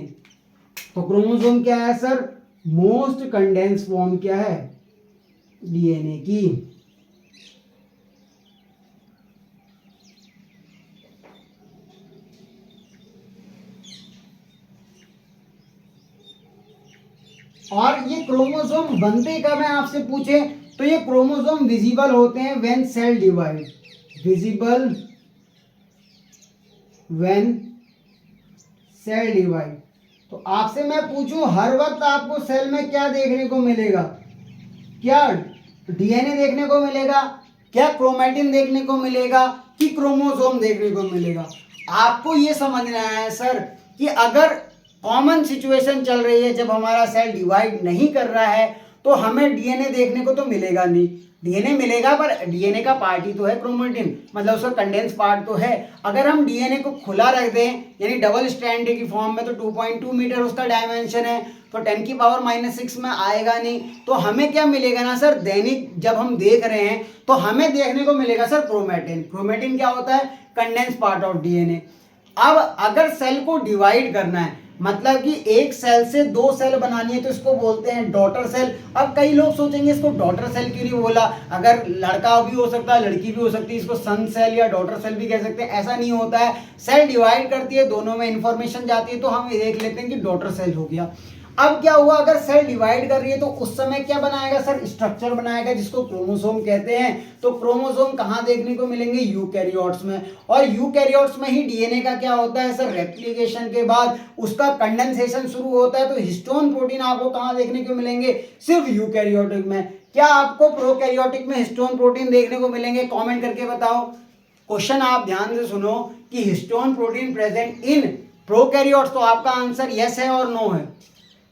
तो क्रोमोसोम क्या है सर, मोस्ट कंडेंस फॉर्म क्या है डीएनए की। और ये क्रोमोसोम बनते कब है आपसे पूछे, तो ये क्रोमोसोम विजिबल होते हैं when cell divide, visible when cell divide. तो आपसे मैं पूछूं हर वक्त आपको सेल में क्या देखने को मिलेगा, क्या डीएनए देखने को मिलेगा, क्या क्रोमैटिन देखने को मिलेगा, कि क्रोमोसोम देखने को मिलेगा। आपको ये समझना है सर कि अगर कॉमन सिचुएशन चल रही है, जब हमारा सेल डिवाइड नहीं कर रहा है, तो हमें डीएनए देखने को तो मिलेगा नहीं। डीएनए मिलेगा पर डीएनए का पार्ट ही तो है क्रोमैटिन, मतलब उसका कंडेंस पार्ट तो है। अगर हम डीएनए को खुला रख दें यानी डबल स्ट्रैंड की फॉर्म में, तो 2.2 मीटर उसका डायमेंशन है, तो 10 की पावर -6 में आएगा नहीं। तो हमें क्या मिलेगा ना सर, दैनिक जब हम देख रहे हैं तो हमें देखने को मिलेगा सर क्रोमैटिन। क्रोमैटिन क्या होता है, कंडेंस पार्ट ऑफ डीएनए। अब अगर सेल को डिवाइड करना है, मतलब कि एक सेल से दो सेल बनानी है, तो इसको बोलते हैं डॉटर सेल। अब कई लोग सोचेंगे इसको डॉटर सेल क्यों नहीं बोला, अगर लड़का भी हो सकता है लड़की भी हो सकती है, इसको सन सेल या डॉटर सेल भी कह सकते हैं। ऐसा नहीं होता है, सेल डिवाइड करती है, दोनों में इंफॉर्मेशन जाती है, तो हम ये देख लेते हैं कि डॉटर सेल हो गया। अब क्या हुआ, अगर सेल डिवाइड कर रही है तो उस समय क्या बनाएगा सर, स्ट्रक्चर बनाएगा जिसको क्रोमोसोम कहते हैं। तो क्रोमोसोम कहाँ देखने को मिलेंगे, यूकैरियोट्स में। और यूकैरियोट्स में ही डीएनए का क्या होता है सर, रेप्लिकेशन के बाद उसका कंडेंसेशन शुरू होता है। तो हिस्टोन प्रोटीन आपको कहाँ देखने को मिलेंगे, सिर्फ यूकैरियोटिक में। क्या आपको प्रोकैरियोटिक में हिस्टोन प्रोटीन देखने को मिलेंगे, कॉमेंट करके बताओ। क्वेश्चन आप ध्यान से सुनो कि histone protein present in prokaryotes, तो आपका आंसर यस है और नो है।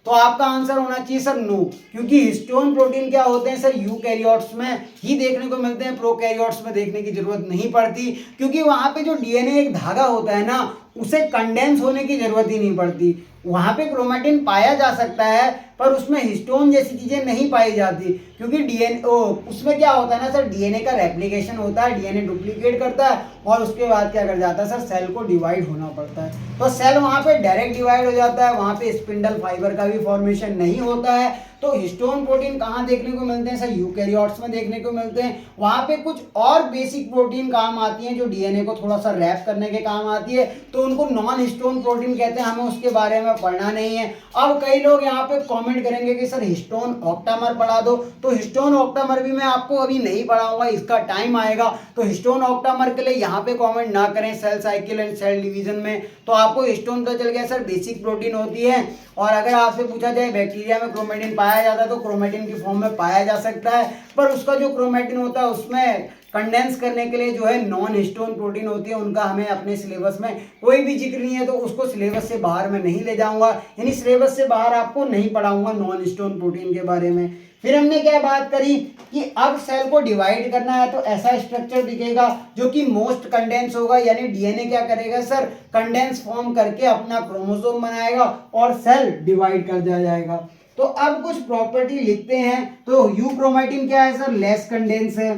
तो आपका आंसर होना चाहिए सर नो, क्योंकि हिस्टोन प्रोटीन क्या होते हैं सर, यूकैरियोट्स में ही देखने को मिलते हैं, प्रोकैरियोट्स में देखने की जरूरत नहीं पड़ती, क्योंकि वहां पे जो डीएनए एक धागा होता है ना, उसे कंडेंस होने की जरूरत ही नहीं पड़ती। वहां पे क्रोमैटिन पाया जा सकता है पर उसमें हिस्टोन जैसी चीजें नहीं पाई जाती, क्योंकि डीएनए उसमें क्या होता है ना सर, डीएनए का रेप्लिकेशन होता है, डीएनए डुप्लीकेट करता है और उसके बाद क्या कर जाता है सर, सेल को डिवाइड होना पड़ता है। तो सेल वहां पे डायरेक्ट डिवाइड हो जाता है, वहां पे स्पिंडल फाइबर का भी फॉर्मेशन नहीं होता है। तो हिस्टोन प्रोटीन कहाँ देखने को मिलते हैं सर, यूकैरियोट्स में देखने को मिलते हैं। वहां पे कुछ और बेसिक प्रोटीन काम आती हैं जो डीएनए को थोड़ा सा रैप करने के काम आती है, तो उनको नॉन हिस्टोन प्रोटीन कहते हैं, हमें उसके बारे में पढ़ना नहीं है। अब कई लोग यहाँ पे कमेंट करेंगे कि सर हिस्टोन ऑक्टामर पढ़ा दो, तो हिस्टोन ऑक्टामर भी मैं आपको अभी नहीं पढ़ाऊंगा, इसका टाइम आएगा। तो हिस्टोन ऑक्टामर के लिए यहाँ पे कमेंट ना करें, cell cycle and cell division में तो आपको हिस्टोन तो चल गया सर, बेसिक प्रोटीन होती है। और अगर आपसे पूछा जाए बैक्टीरिया में क्रोमैटिन पाया जाता है, तो क्रोमैटिन की फॉर्म में पाया जा सकता है, पर उसका जो क्रोमैटिन होता है उसमें कंडेंस करने के लिए जो है नॉन हिस्टोन प्रोटीन होती है, उनका हमें अपने सिलेबस में कोई भी जिक्र नहीं है, तो उसको सिलेबस से बाहर मैं नहीं ले जाऊंगा, यानी सिलेबस से बाहर आपको नहीं पढ़ाऊंगा नॉन हिस्टोन प्रोटीन के बारे में। फिर हमने क्या बात करी कि अब सेल को डिवाइड करना है तो ऐसा स्ट्रक्चर दिखेगा जो कि मोस्ट कंडेंस होगा, यानी डीएनए क्या करेगा सर, कंडेंस फॉर्म करके अपना क्रोमोसोम बनाएगा और सेल डिवाइड कर दिया जाएगा। तो अब कुछ प्रॉपर्टी लिखते हैं। तो यूक्रोमैटिन क्या है सर, लेस कंडेंस है,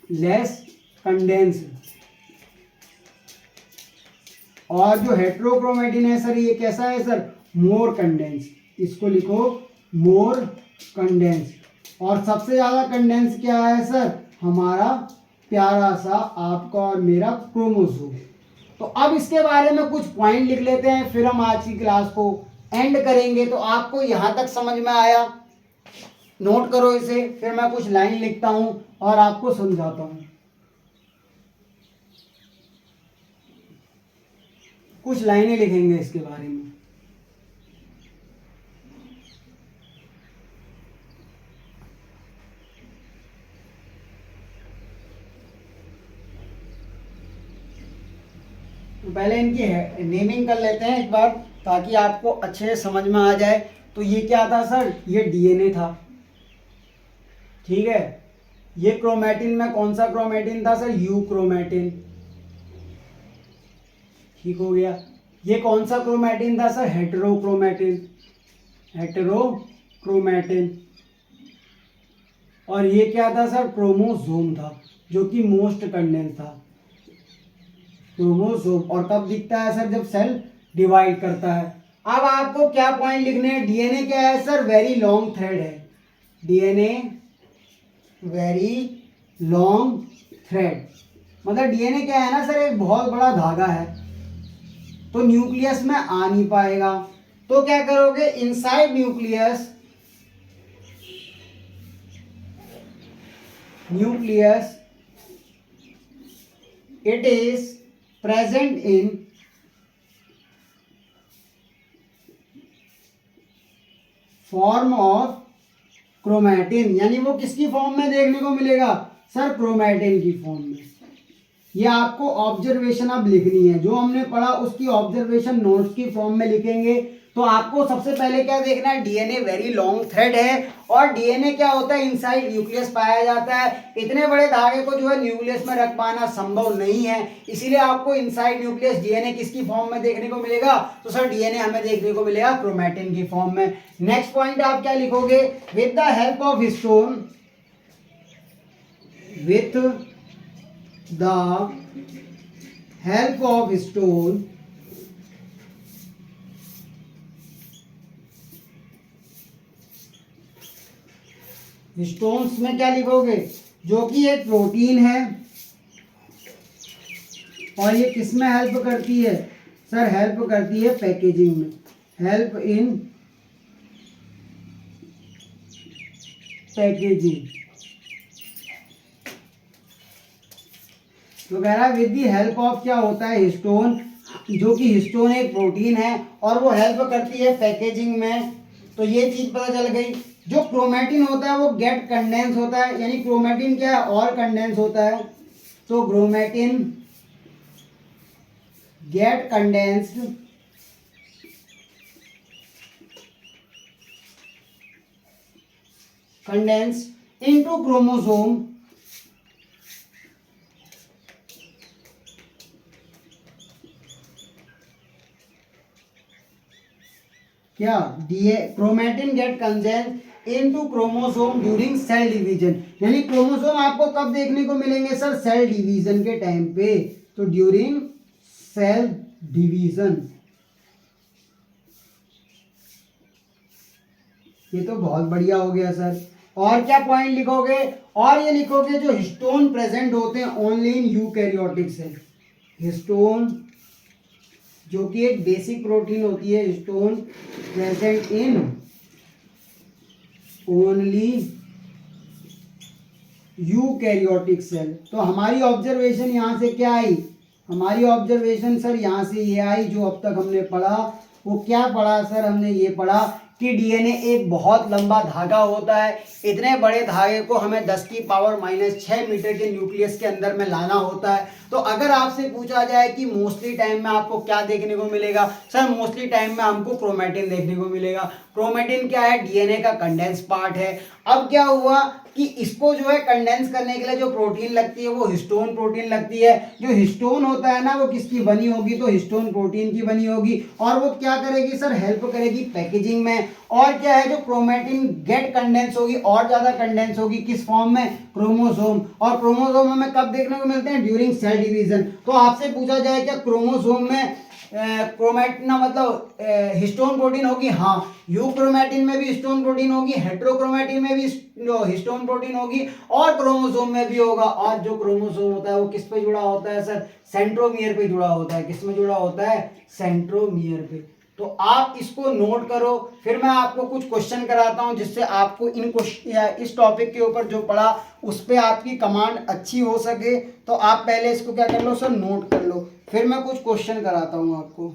लेस कंडेंस। और जो हेट्रोक्रोमैटिन है सर, ये कैसा है सर, मोर कंडेंस। इसको लिखो मोर कंडेंस। और सबसे ज्यादा कंडेंस क्या है सर, हमारा प्यारा सा आपका और मेरा क्रोमोसोम। तो अब इसके बारे में कुछ पॉइंट लिख लेते हैं, फिर हम आज की क्लास को एंड करेंगे। तो आपको यहां तक समझ में आया, नोट करो इसे, फिर मैं कुछ लाइन लिखता हूं और आपको समझाता हूं। कुछ लाइनें लिखेंगे इसके बारे में। तो पहले इनकी नेमिंग कर लेते हैं एक बार, ताकि आपको अच्छे से समझ में आ जाए। तो ये क्या था सर, ये डीएनए था, ठीक है। ये क्रोमैटिन में कौन सा क्रोमैटिन था सर, यू क्रोमैटिन, ठीक हो गया। ये कौन सा क्रोमैटिन था सर, हेटेरोक्रोमैटिन, हेटेरोक्रोमैटिन। और ये क्या था सर, क्रोमोसोम था, जो कि मोस्ट कंडेंस था, क्रोमोसोम। और कब दिखता है सर, जब सेल डिवाइड करता है। अब आपको क्या पॉइंट लिखने हैं, डीएनए क्या है सर, वेरी लॉन्ग थ्रेड है, डीएनए वेरी लॉन्ग थ्रेड, मतलब डीएनए क्या है ना सर, एक बहुत बड़ा धागा है, तो न्यूक्लियस में आ नहीं पाएगा। तो क्या करोगे, inside nucleus, it is present in form of chromatin, यानी वो किसकी फॉर्म में देखने को मिलेगा सर, क्रोमैटिन की फॉर्म में। ये आपको ऑब्जर्वेशन अब लिखनी है, जो हमने पढ़ा उसकी ऑब्जर्वेशन नोट्स की फॉर्म में लिखेंगे। तो आपको सबसे पहले क्या देखना है, डीएनए वेरी लॉन्ग थ्रेड है, और डीएनए क्या होता है, इनसाइड न्यूक्लियस पाया जाता है। इतने बड़े धागे को जो है न्यूक्लियस में रख पाना संभव नहीं है, इसीलिए आपको इनसाइड न्यूक्लियस डीएनए किसकी फॉर्म में देखने को मिलेगा, तो सर डीएनए हमें देखने को मिलेगा क्रोमैटिन की फॉर्म में। नेक्स्ट पॉइंट आप क्या लिखोगे, with the help of histone, with the help of histone histones में क्या लिखोगे, जो कि एक प्रोटीन है, और ये किस में हेल्प करती है सर, हेल्प करती है पैकेजिंग में, हेल्प इन पैकेजिंग। तो कह रहा है विद दी हेल्प ऑफ क्या होता है, हिस्टोन, जो कि हिस्टोन एक प्रोटीन है और वो हेल्प करती है पैकेजिंग में। तो ये चीज पता चल गई। जो क्रोमैटिन होता है वो गेट कंडेंस होता है, यानी क्रोमैटिन क्या है, और कंडेंस होता है। तो chromatin get condensed into chromosome, क्या डीए chromatin get condensed into chromosome during cell division, यानी क्रोमोसोम आपको कब देखने को मिलेंगे सर, सेल डिवीजन के टाइम पे। तो ड्यूरिंग सेल डिवीजन, ये तो बहुत बढ़िया हो गया सर। और क्या पॉइंट लिखोगे, और ये लिखोगे जो हिस्टोन प्रेजेंट होते हैं only in eukaryotic cell, histone जो कि एक बेसिक प्रोटीन होती है, histone present in only eukaryotic cell. तो हमारी ऑब्जर्वेशन यहाँ से क्या आई, हमारी ऑब्जर्वेशन सर यहाँ से ये आई, जो अब तक हमने पढ़ा वो क्या पढ़ा सर, हमने ये पढ़ा कि डीएनए एक बहुत लंबा धागा होता है। इतने बड़े धागे को हमें 10 की पावर -6 मीटर के न्यूक्लियस के अंदर में लाना होता है। तो अगर आपसे पूछा जाए कि मोस्टली टाइम में आपको क्या देखने को मिलेगा, सर मोस्टली टाइम में हमको क्रोमैटिन देखने को मिलेगा। क्रोमैटिन क्या है, डीएनए का कंडेंस पार्ट है। अब क्या हुआ कि इसको जो है कंडेंस करने के लिए जो प्रोटीन लगती है वो हिस्टोन प्रोटीन लगती है। जो हिस्टोन होता है ना वो किसकी बनी होगी, तो हिस्टोन प्रोटीन की बनी होगी, और वो क्या करेगी सर, हेल्प करेगी पैकेजिंग में। और क्या है, जो क्रोमैटिन गेट कंडेंस होगी, और ज्यादा कंडेंस होगी, किस फॉर्म में, क्रोमोसोम। और क्रोमोसोम हमें कब देखने को मिलते हैं, ड्यूरिंग सेल डिवीजन। तो आपसे पूछा जाए क्या क्रोमोसोम में क्रोमैटिन मतलब हिस्टोन प्रोटीन होगी, हाँ यूक्रोमैटिन में भी हिस्टोन प्रोटीन होगी, हेटेरोक्रोमैटिन में भी हिस्टोन प्रोटीन होगी, और क्रोमोसोम में भी होगा। और जो क्रोमोसोम होता है वो किस पे जुड़ा होता है सर, सेंट्रोमियर पे जुड़ा होता है। किस में जुड़ा होता है, सेंट्रोमियर पे। तो आप इसको नोट करो, फिर मैं आपको कुछ क्वेश्चन कराता हूं जिससे आपको इन क्वेश्चन इस टॉपिक के ऊपर जो पढ़ा उस पर आपकी कमांड अच्छी हो सके। तो आप पहले इसको क्या कर लो सर, नोट कर लो, फिर मैं कुछ क्वेश्चन कराता हूं आपको।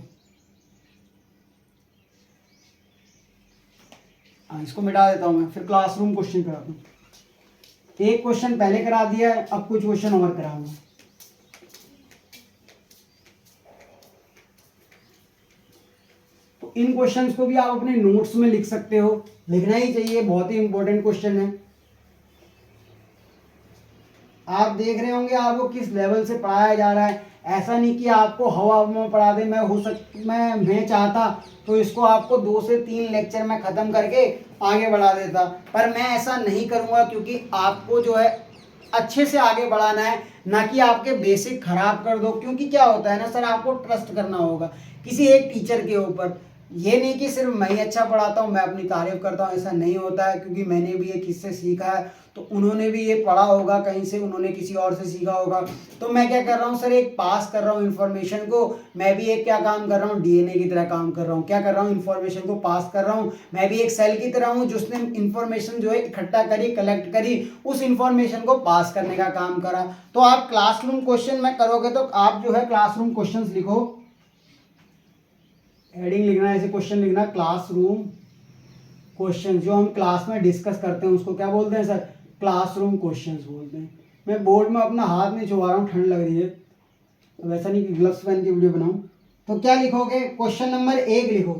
इसको मिटा देता हूं मैं, फिर क्लासरूम क्वेश्चन कराता हूं। एक क्वेश्चन पहले करा दिया है, अब कुछ क्वेश्चन और कराऊंगा। तो इन क्वेश्चंस को भी आप अपने नोट्स में लिख सकते हो, लिखना ही चाहिए, बहुत ही इंपॉर्टेंट क्वेश्चन है। आप देख रहे होंगे आपको किस लेवल से पढ़ाया जा रहा है। ऐसा नहीं कि आपको हवा में पढ़ा दे। मैं चाहता तो इसको आपको 2 से 3 लेक्चर में ख़त्म करके आगे बढ़ा देता, पर मैं ऐसा नहीं करूँगा, क्योंकि आपको जो है अच्छे से आगे बढ़ाना है, ना कि आपके बेसिक खराब कर दो। क्योंकि क्या होता है ना सर, आपको ट्रस्ट करना होगा किसी एक टीचर के ऊपर। ये नहीं कि सिर्फ मैं ही अच्छा पढ़ाता हूँ, मैं अपनी तारीफ करता हूँ, ऐसा नहीं होता है। क्योंकि मैंने भी ये किससे सीखा है, तो उन्होंने भी ये पढ़ा होगा कहीं से, उन्होंने किसी और से सीखा होगा। तो मैं क्या कर रहा हूँ सर, एक पास कर रहा हूँ इन्फॉर्मेशन को। मैं भी एक क्या काम कर रहा हूँ, डीएनए की तरह काम कर रहा हूँ। क्या कर रहा हूँ, इन्फॉर्मेशन को पास कर रहा हूँ। मैं भी एक सेल की तरह हूँ जिसने इन्फॉर्मेशन जो है इकट्ठा करी, कलेक्ट करी, उस इन्फॉर्मेशन को पास करने का काम करा। तो आप क्लासरूम क्वेश्चन में करोगे तो आप जो है क्लासरूम क्वेश्चन लिखो, हेडिंग लिखना है, ऐसे क्वेश्चन लिखना, क्लासरूम क्वेश्चन। जो हम क्लास में डिस्कस करते हैं उसको क्या बोलते हैं सर, क्लासरूम क्वेश्चंस बोलते हैं। मैं बोर्ड में अपना हाथ नहीं छुपा रहा हूँ, ठंड लग रही है, वैसा नहीं कि ग्लव्स पहन के वीडियो बनाऊं। तो क्या लिखोगे, क्वेश्चन नंबर 1 लिखो,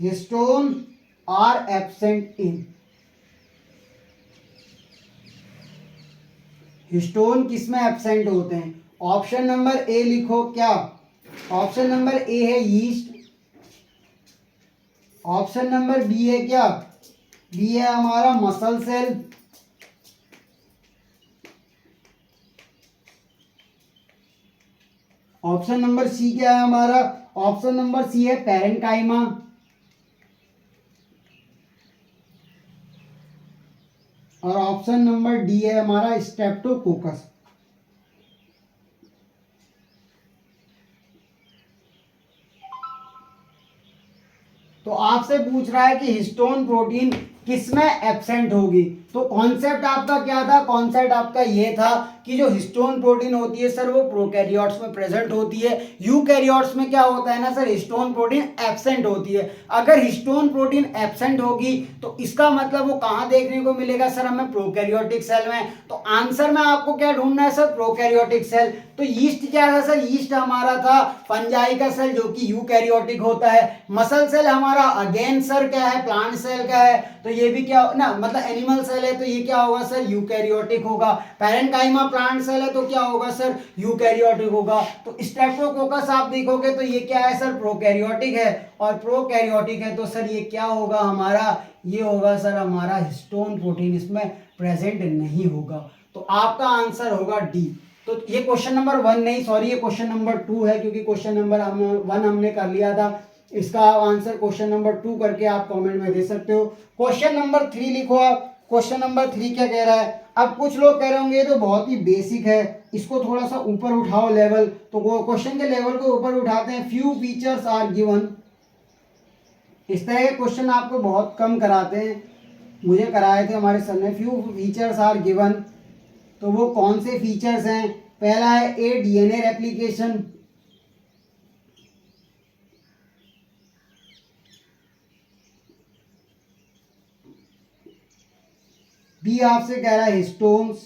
histone are absent in. Histone किस में एब्सेंट होते हैं। ऑप्शन नंबर ए लिखो, क्या ऑप्शन नंबर ए है यीस्ट। ऑप्शन नंबर बी है क्या, बी है हमारा muscle cell. Option number C क्या है हमारा, ऑप्शन नंबर सी है पैरेन्काइमा। और ऑप्शन नंबर डी है हमारा स्ट्रेप्टोकोकस। तो आपसे पूछ रहा है कि हिस्टोन प्रोटीन किसमें एब्सेंट होगी। तो कॉन्सेप्ट आपका क्या था, कॉन्सेप्ट आपका ये था कि जो हिस्टोन प्रोटीन होती है सर वो प्रोकैरियोट्स में प्रेजेंट होती है। यूकैरियोट्स में क्या होता है ना सर, हिस्टोन प्रोटीन एब्सेंट होती है। अगर हिस्टोन प्रोटीन एब्सेंट होगी तो इसका मतलब वो कहाँ देखने को मिलेगा सर, हमें प्रोकैरियोटिक सेल में। तो आंसर में आपको क्या ढूंढना है सर, प्रोकैरियोटिक सेल। तो यीस्ट क्या था सर, यीस्ट हमारा था फंजाई का सेल जो कि यूकैरियोटिक होता है। मसल सेल हमारा अगेन सर क्या है, प्लांट सेल का है। तो ये भी क्या ना, मतलब एनिमल सेल है, तो ये क्या होगा सर, यूकैरियोटिक होगा। पैरेन्काइमा प्लांट सेल है, तो क्या होगा सर, यूकैरियोटिक होगा। तो स्ट्रेप्टोकोकस आप देखोगे तो ये क्या है सर, प्रोकैरियोटिक है। और प्रोकैरियोटिक है तो सर ये क्या होगा हमारा, ये होगा सर हमारा हिस्टोन प्रोटीन इसमें प्रेजेंट नहीं होगा। तो आपका आंसर होगा डी। तो ये क्वेश्चन नंबर 1 नहीं, सॉरी, ये क्वेश्चन नंबर 2 है, क्योंकि क्वेश्चन नंबर 1 हमने कर लिया था। इसका आंसर क्वेश्चन नंबर 2 करके आप कमेंट में दे सकते हो। क्वेश्चन नंबर 3 लिखो आप। क्वेश्चन नंबर 3 क्या कह रहा है। अब कुछ लोग कह रहे होंगे ये तो बहुत ही बेसिक है, इसको थोड़ा सा ऊपर उठाओ लेवल। तो वो क्वेश्चन के लेवल को ऊपर उठाते हैं। Few features are given. इस तरह के क्वेश्चन आपको बहुत कम कराते हैं, मुझे कराए थे हमारे सर ने। फ्यू फीचर्स आर गिवन, तो वो कौन से फीचर्स हैं। पहला है ए डीएनए रेप्लिकेशन, बी आपसे कह रहा है हिस्टोन्स,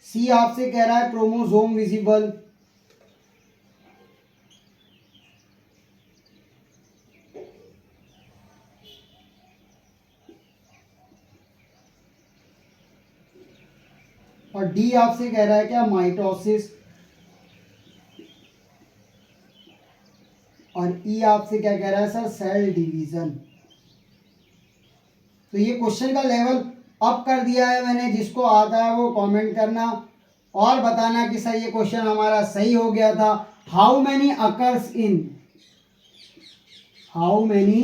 सी आपसे कह रहा है क्रोमोसोम विजिबल, और डी आपसे कह रहा है क्या, माइटोसिस। और ई आपसे क्या कह रहा है सर, सेल डिवीजन। तो ये क्वेश्चन का लेवल अप कर दिया है मैंने। जिसको आता है वो कमेंट करना और बताना कि सर ये क्वेश्चन हमारा सही हो गया था। How many occurs in, how many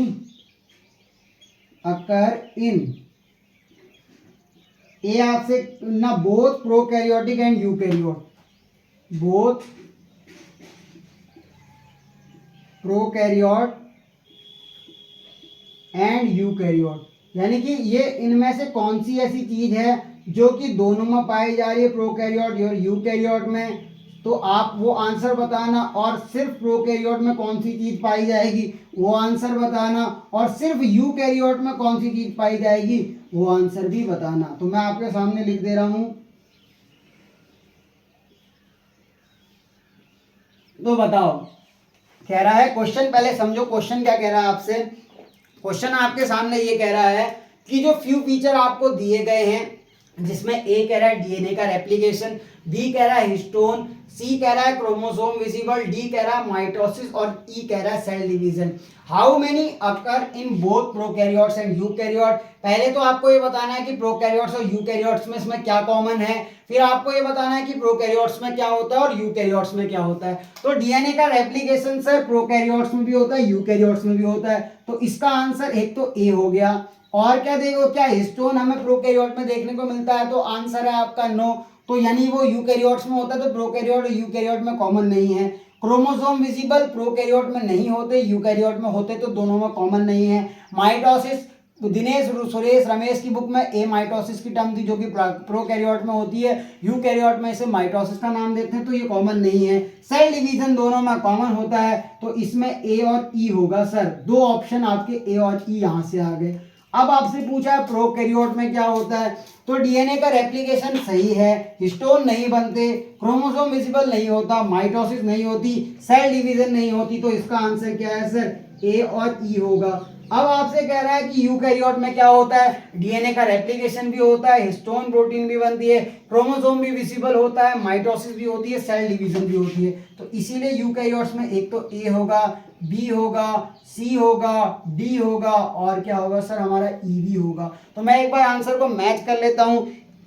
occur in, ए आपसे ना, both prokaryotic and eukaryote, both prokaryote and eukaryote, यानी कि ये इनमें से कौन सी ऐसी चीज है जो कि दोनों में पाई जा रही है, प्रोकैरियोट और यूकैरियोट में। तो आप वो आंसर बताना, और सिर्फ प्रोकैरियोट में कौन सी चीज पाई जाएगी वो आंसर बताना, और सिर्फ यूकैरियोट में कौन सी चीज पाई जाएगी वो आंसर भी बताना। तो मैं आपके सामने लिख दे रहा हूं, तो बताओ, कह रहा है क्वेश्चन, पहले समझो क्वेश्चन क्या कह रहा है आपसे। क्वेश्चन आपके सामने ये कह रहा है कि जो फ्यू फीचर आपको दिए गए हैं, जिसमें ए कह रहा है डीएनए का रेप्लिकेशन, बी कह रहा है हिस्टोन, सी कह रहा है क्रोमोसोम विजिबल, डी कह रहा है माइटोसिस और ई कह रहा है cell division. How many occur in both prokaryotes and eukaryote. पहले तो आपको ये बताना है कि प्रोकैरियोट्स और यूकैरियोट्स में इसमें क्या कॉमन है, फिर आपको ये बताना है कि प्रोकैरियोट्स में क्या होता है और यूकैरियोट्स में क्या होता है। तो डीएनए का रेप्लिकेशन सर प्रोकैरियोट्स में भी होता है, यूकैरियोट्स में भी होता है। तो इसका आंसर एक तो ए हो गया। और क्या देखो, क्या हिस्टोन हमें प्रोकैरियोट में देखने को मिलता है, तो आंसर है आपका नो। तो यानी वो यूकैरियोट्स में होता है, तो प्रोकैरियोट और यूकैरियोट में कॉमन नहीं है। क्रोमोसोम विजिबल प्रोकैरियोट में नहीं होते, यूकैरियोट में होते, तो दोनों में कॉमन नहीं है। माइटोसिस, दिनेश सुरेश रमेश की बुक में ए माइटोसिस की टर्म थी जो कि प्रोकैरियोट में होती है, यूकैरियोट में इसे माइटोसिस का नाम देते हैं, तो ये कॉमन नहीं है। सेल डिवीजन दोनों में कॉमन होता है, तो इसमें ए और ई होगा सर। दो ऑप्शन आपके ए और ई यहां से आ गए। अब आपसे पूछा है प्रोकैरियोट में क्या होता है, तो डीएनए का रेप्लिकेशन सही है, हिस्टोन नहीं बनते, क्रोमोसोम विजिबल नहीं होता, माइटोसिस नहीं होती, सेल डिवीजन नहीं होती, तो इसका आंसर क्या है सर, ए और ई होगा। अब आपसे कह रहा है कि यूकैरियोट में क्या होता है, डीएनए का रेप्लिकेशन भी होता है, हिस्टोन प्रोटीन भी बनती है, क्रोमोसोम भी विजिबल होता है, माइटोसिस भी होती है, सेल डिवीजन भी होती है। तो इसीलिए यूकैरियोट्स में एक तो ए होगा, बी होगा, सी होगा, डी होगा और क्या होगा सर हमारा ई भी होगा। तो मैं एक बार आंसर को मैच कर लेता हूं,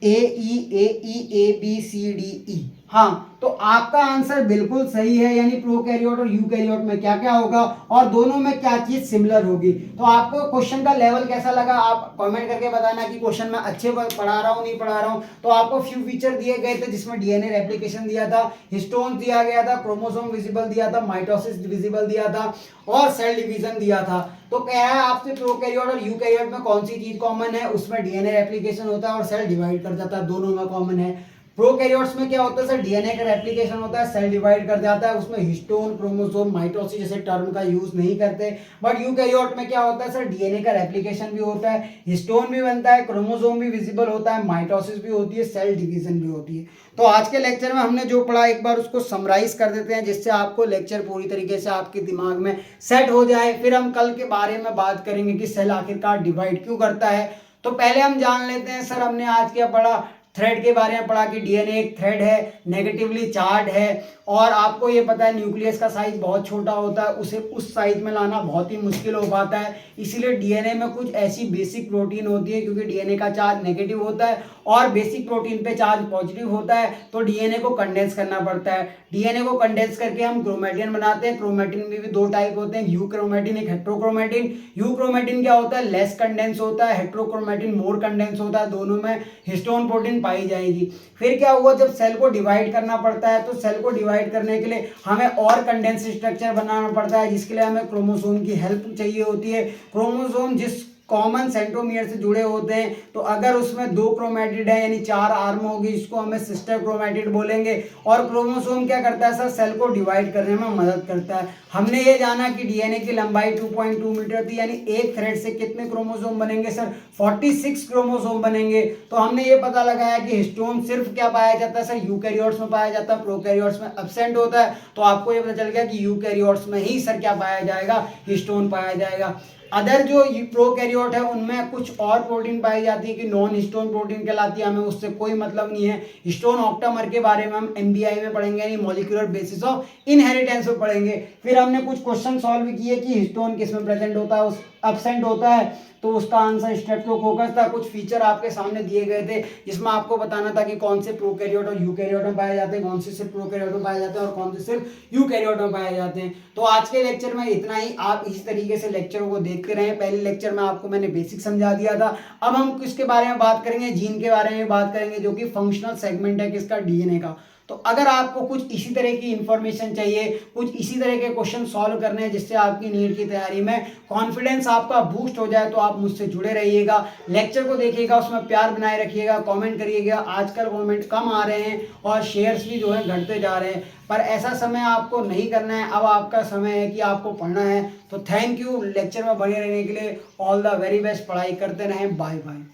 A B C D E. हाँ, तो आपका आंसर बिल्कुल सही है, यानी प्रोकैरियोट और यूकैरियोट में क्या क्या होगा और दोनों में क्या चीज सिमिलर होगी। तो आपको क्वेश्चन का लेवल कैसा लगा आप कमेंट करके बताना कि क्वेश्चन में अच्छे पढ़ा रहा हूँ नहीं पढ़ा रहा हूँ। तो आपको फ्यू फीचर दिए गए थे जिसमें डीएनए रेप्लिकेशन दिया था, हिस्टोन दिया गया था, क्रोमोसोम विजिबल दिया था, माइटोसिस विजिबल दिया था और सेल डिवीजन दिया था। तो कह रहा है आपसे प्रोकैरियोट और यूकैरियोट में कौन सी चीज कॉमन है, उसमें डीएनए रेप्लिकेशन होता है और सेल डिवाइड कर जाता है, दोनों में कॉमन है। प्रोकैरियोट्स में क्या होता है सर, डीएनए का रेप्लिकेशन होता है, सेल डिवाइड कर जाता है, उसमें हिस्टोन क्रोमोसोम माइटोसिस जैसे टर्म का यूज नहीं करते। बट यूकैरियोट में क्या होता है सर, डीएनए का रेप्लिकेशन भी होता है, हिस्टोन भी बनता है, क्रोमोसोम भी विजिबल होता है, माइटोसिस भी होती है, सेल डिवीजन भी होती है। तो आज के लेक्चर में हमने जो पढ़ा एक बार उसको समराइज कर देते हैं, जिससे आपको लेक्चर पूरी तरीके से आपके दिमाग में सेट हो जाए। फिर हम कल के बारे में बात करेंगे कि सेल आखिरकार डिवाइड क्यों करता है। तो पहले हम जान लेते हैं सर हमने आज क्या पढ़ा, थ्रेड के बारे में पढ़ा कि डीएनए एक थ्रेड है, नेगेटिवली चार्ज है और आपको ये पता है न्यूक्लियस का साइज बहुत छोटा होता है, उसे उस साइज में लाना बहुत ही मुश्किल हो पाता है। इसीलिए डीएनए में कुछ ऐसी बेसिक प्रोटीन होती है, क्योंकि डीएनए का चार्ज नेगेटिव होता है और बेसिक प्रोटीन पे चार्ज पॉजिटिव होता है, तो डीएनए को कंडेंस करना पड़ता है। डीएनए को कंडेंस करके हम क्रोमेटिन बनाते हैं। क्रोमेटिन में भी दो टाइप होते हैं, यू क्रोमेटिन एक हेट्रोक्रोमेटिन। यू क्रोमेटिन क्या होता है, लेस कंडेंस होता है, हेट्रोक्रोमेटिन मोर कंडेंस होता है, दोनों में हिस्टोन प्रोटीन पाई जाएगी। फिर क्या हुआ, जब सेल को डिवाइड करना पड़ता है तो सेल को डिवाइड करने के लिए हमें और कंडेंस स्ट्रक्चर बनाना पड़ता है, जिसके लिए हमें क्रोमोसोम की हेल्प चाहिए होती है। क्रोमोसोम जिस कॉमन सेंट्रोमियर से जुड़े होते हैं, तो अगर उसमें दो क्रोमेटिड है यानी 4 आर्म होगी, इसको हमें सिस्टर क्रोमेटिड बोलेंगे। और क्रोमोसोम क्या करता है सर, सेल को डिवाइड करने में मदद करता है। हमने ये जाना कि डीएनए की लंबाई 2.2 मीटर थी, यानी एक थ्रेड से कितने क्रोमोसोम बनेंगे सर, 46 क्रोमोसोम बनेंगे। तो हमने ये पता लगाया कि हिस्टोन सिर्फ क्या पाया जाता है सर, यूकैरियोट्स में पाया जाता है, प्रोकैरियोट्स में एब्सेंट होता है। तो आपको ये पता चल गया कि यूकैरियोट्स में ही सर क्या पाया जाएगा, हिस्टोन पाया जाएगा। अदर जो प्रोकैरियोट है उनमें कुछ और प्रोटीन पाई जाती है कि नॉन हिस्टोन प्रोटीन कहलाती है, हमें उससे कोई मतलब नहीं है। हिस्टोन ऑक्टामर के बारे में हम एमबीआई में पढ़ेंगे, यानी मॉलिक्यूलर बेसिस ऑफ इनहेरिटेंस में पढ़ेंगे। फिर हमने कुछ क्वेश्चन सॉल्व किए कि हिस्टोन किस में प्रेजेंट होता है, उस एब्सेंट होता है, तो उसका आंसर स्ट्रेप्टोकोकस था। कुछ फीचर आपके सामने दिए गए थे जिसमें आपको बताना था कि कौन से प्रोकैरियोट और यूकैरियोट में पाए जाते हैं, कौन से सिर्फ प्रोकैरियोट में पाए जाते हैं और कौन से सिर्फ यूकैरियोट में पाए जाते हैं। तो आज के लेक्चर में इतना ही। आप इस तरीके से लेक्चरों को देखते रहें। पहले लेक्चर में आपको मैंने बेसिक समझा दिया था। अब हम किसके बारे में बात करेंगे, जीन के बारे में बात करेंगे, जो कि फंक्शनल सेगमेंट है किसका, डीएनए का। तो अगर आपको कुछ इसी तरह की इंफॉर्मेशन चाहिए, कुछ इसी तरह के क्वेश्चन सॉल्व करने हैं जिससे आपकी नीट की तैयारी में कॉन्फिडेंस आपका बूस्ट हो जाए, तो आप मुझसे जुड़े रहिएगा, लेक्चर को देखिएगा, उसमें प्यार बनाए रखिएगा, कमेंट करिएगा। आजकल कमेंट कम आ रहे हैं और शेयर्स भी जो है घटते जा रहे हैं, पर ऐसा समय आपको नहीं करना है। अब आपका समय है कि आपको पढ़ना है। तो थैंक यू लेक्चर में बने रहने के लिए। ऑल द वेरी बेस्ट, पढ़ाई करते रहें। Bye bye.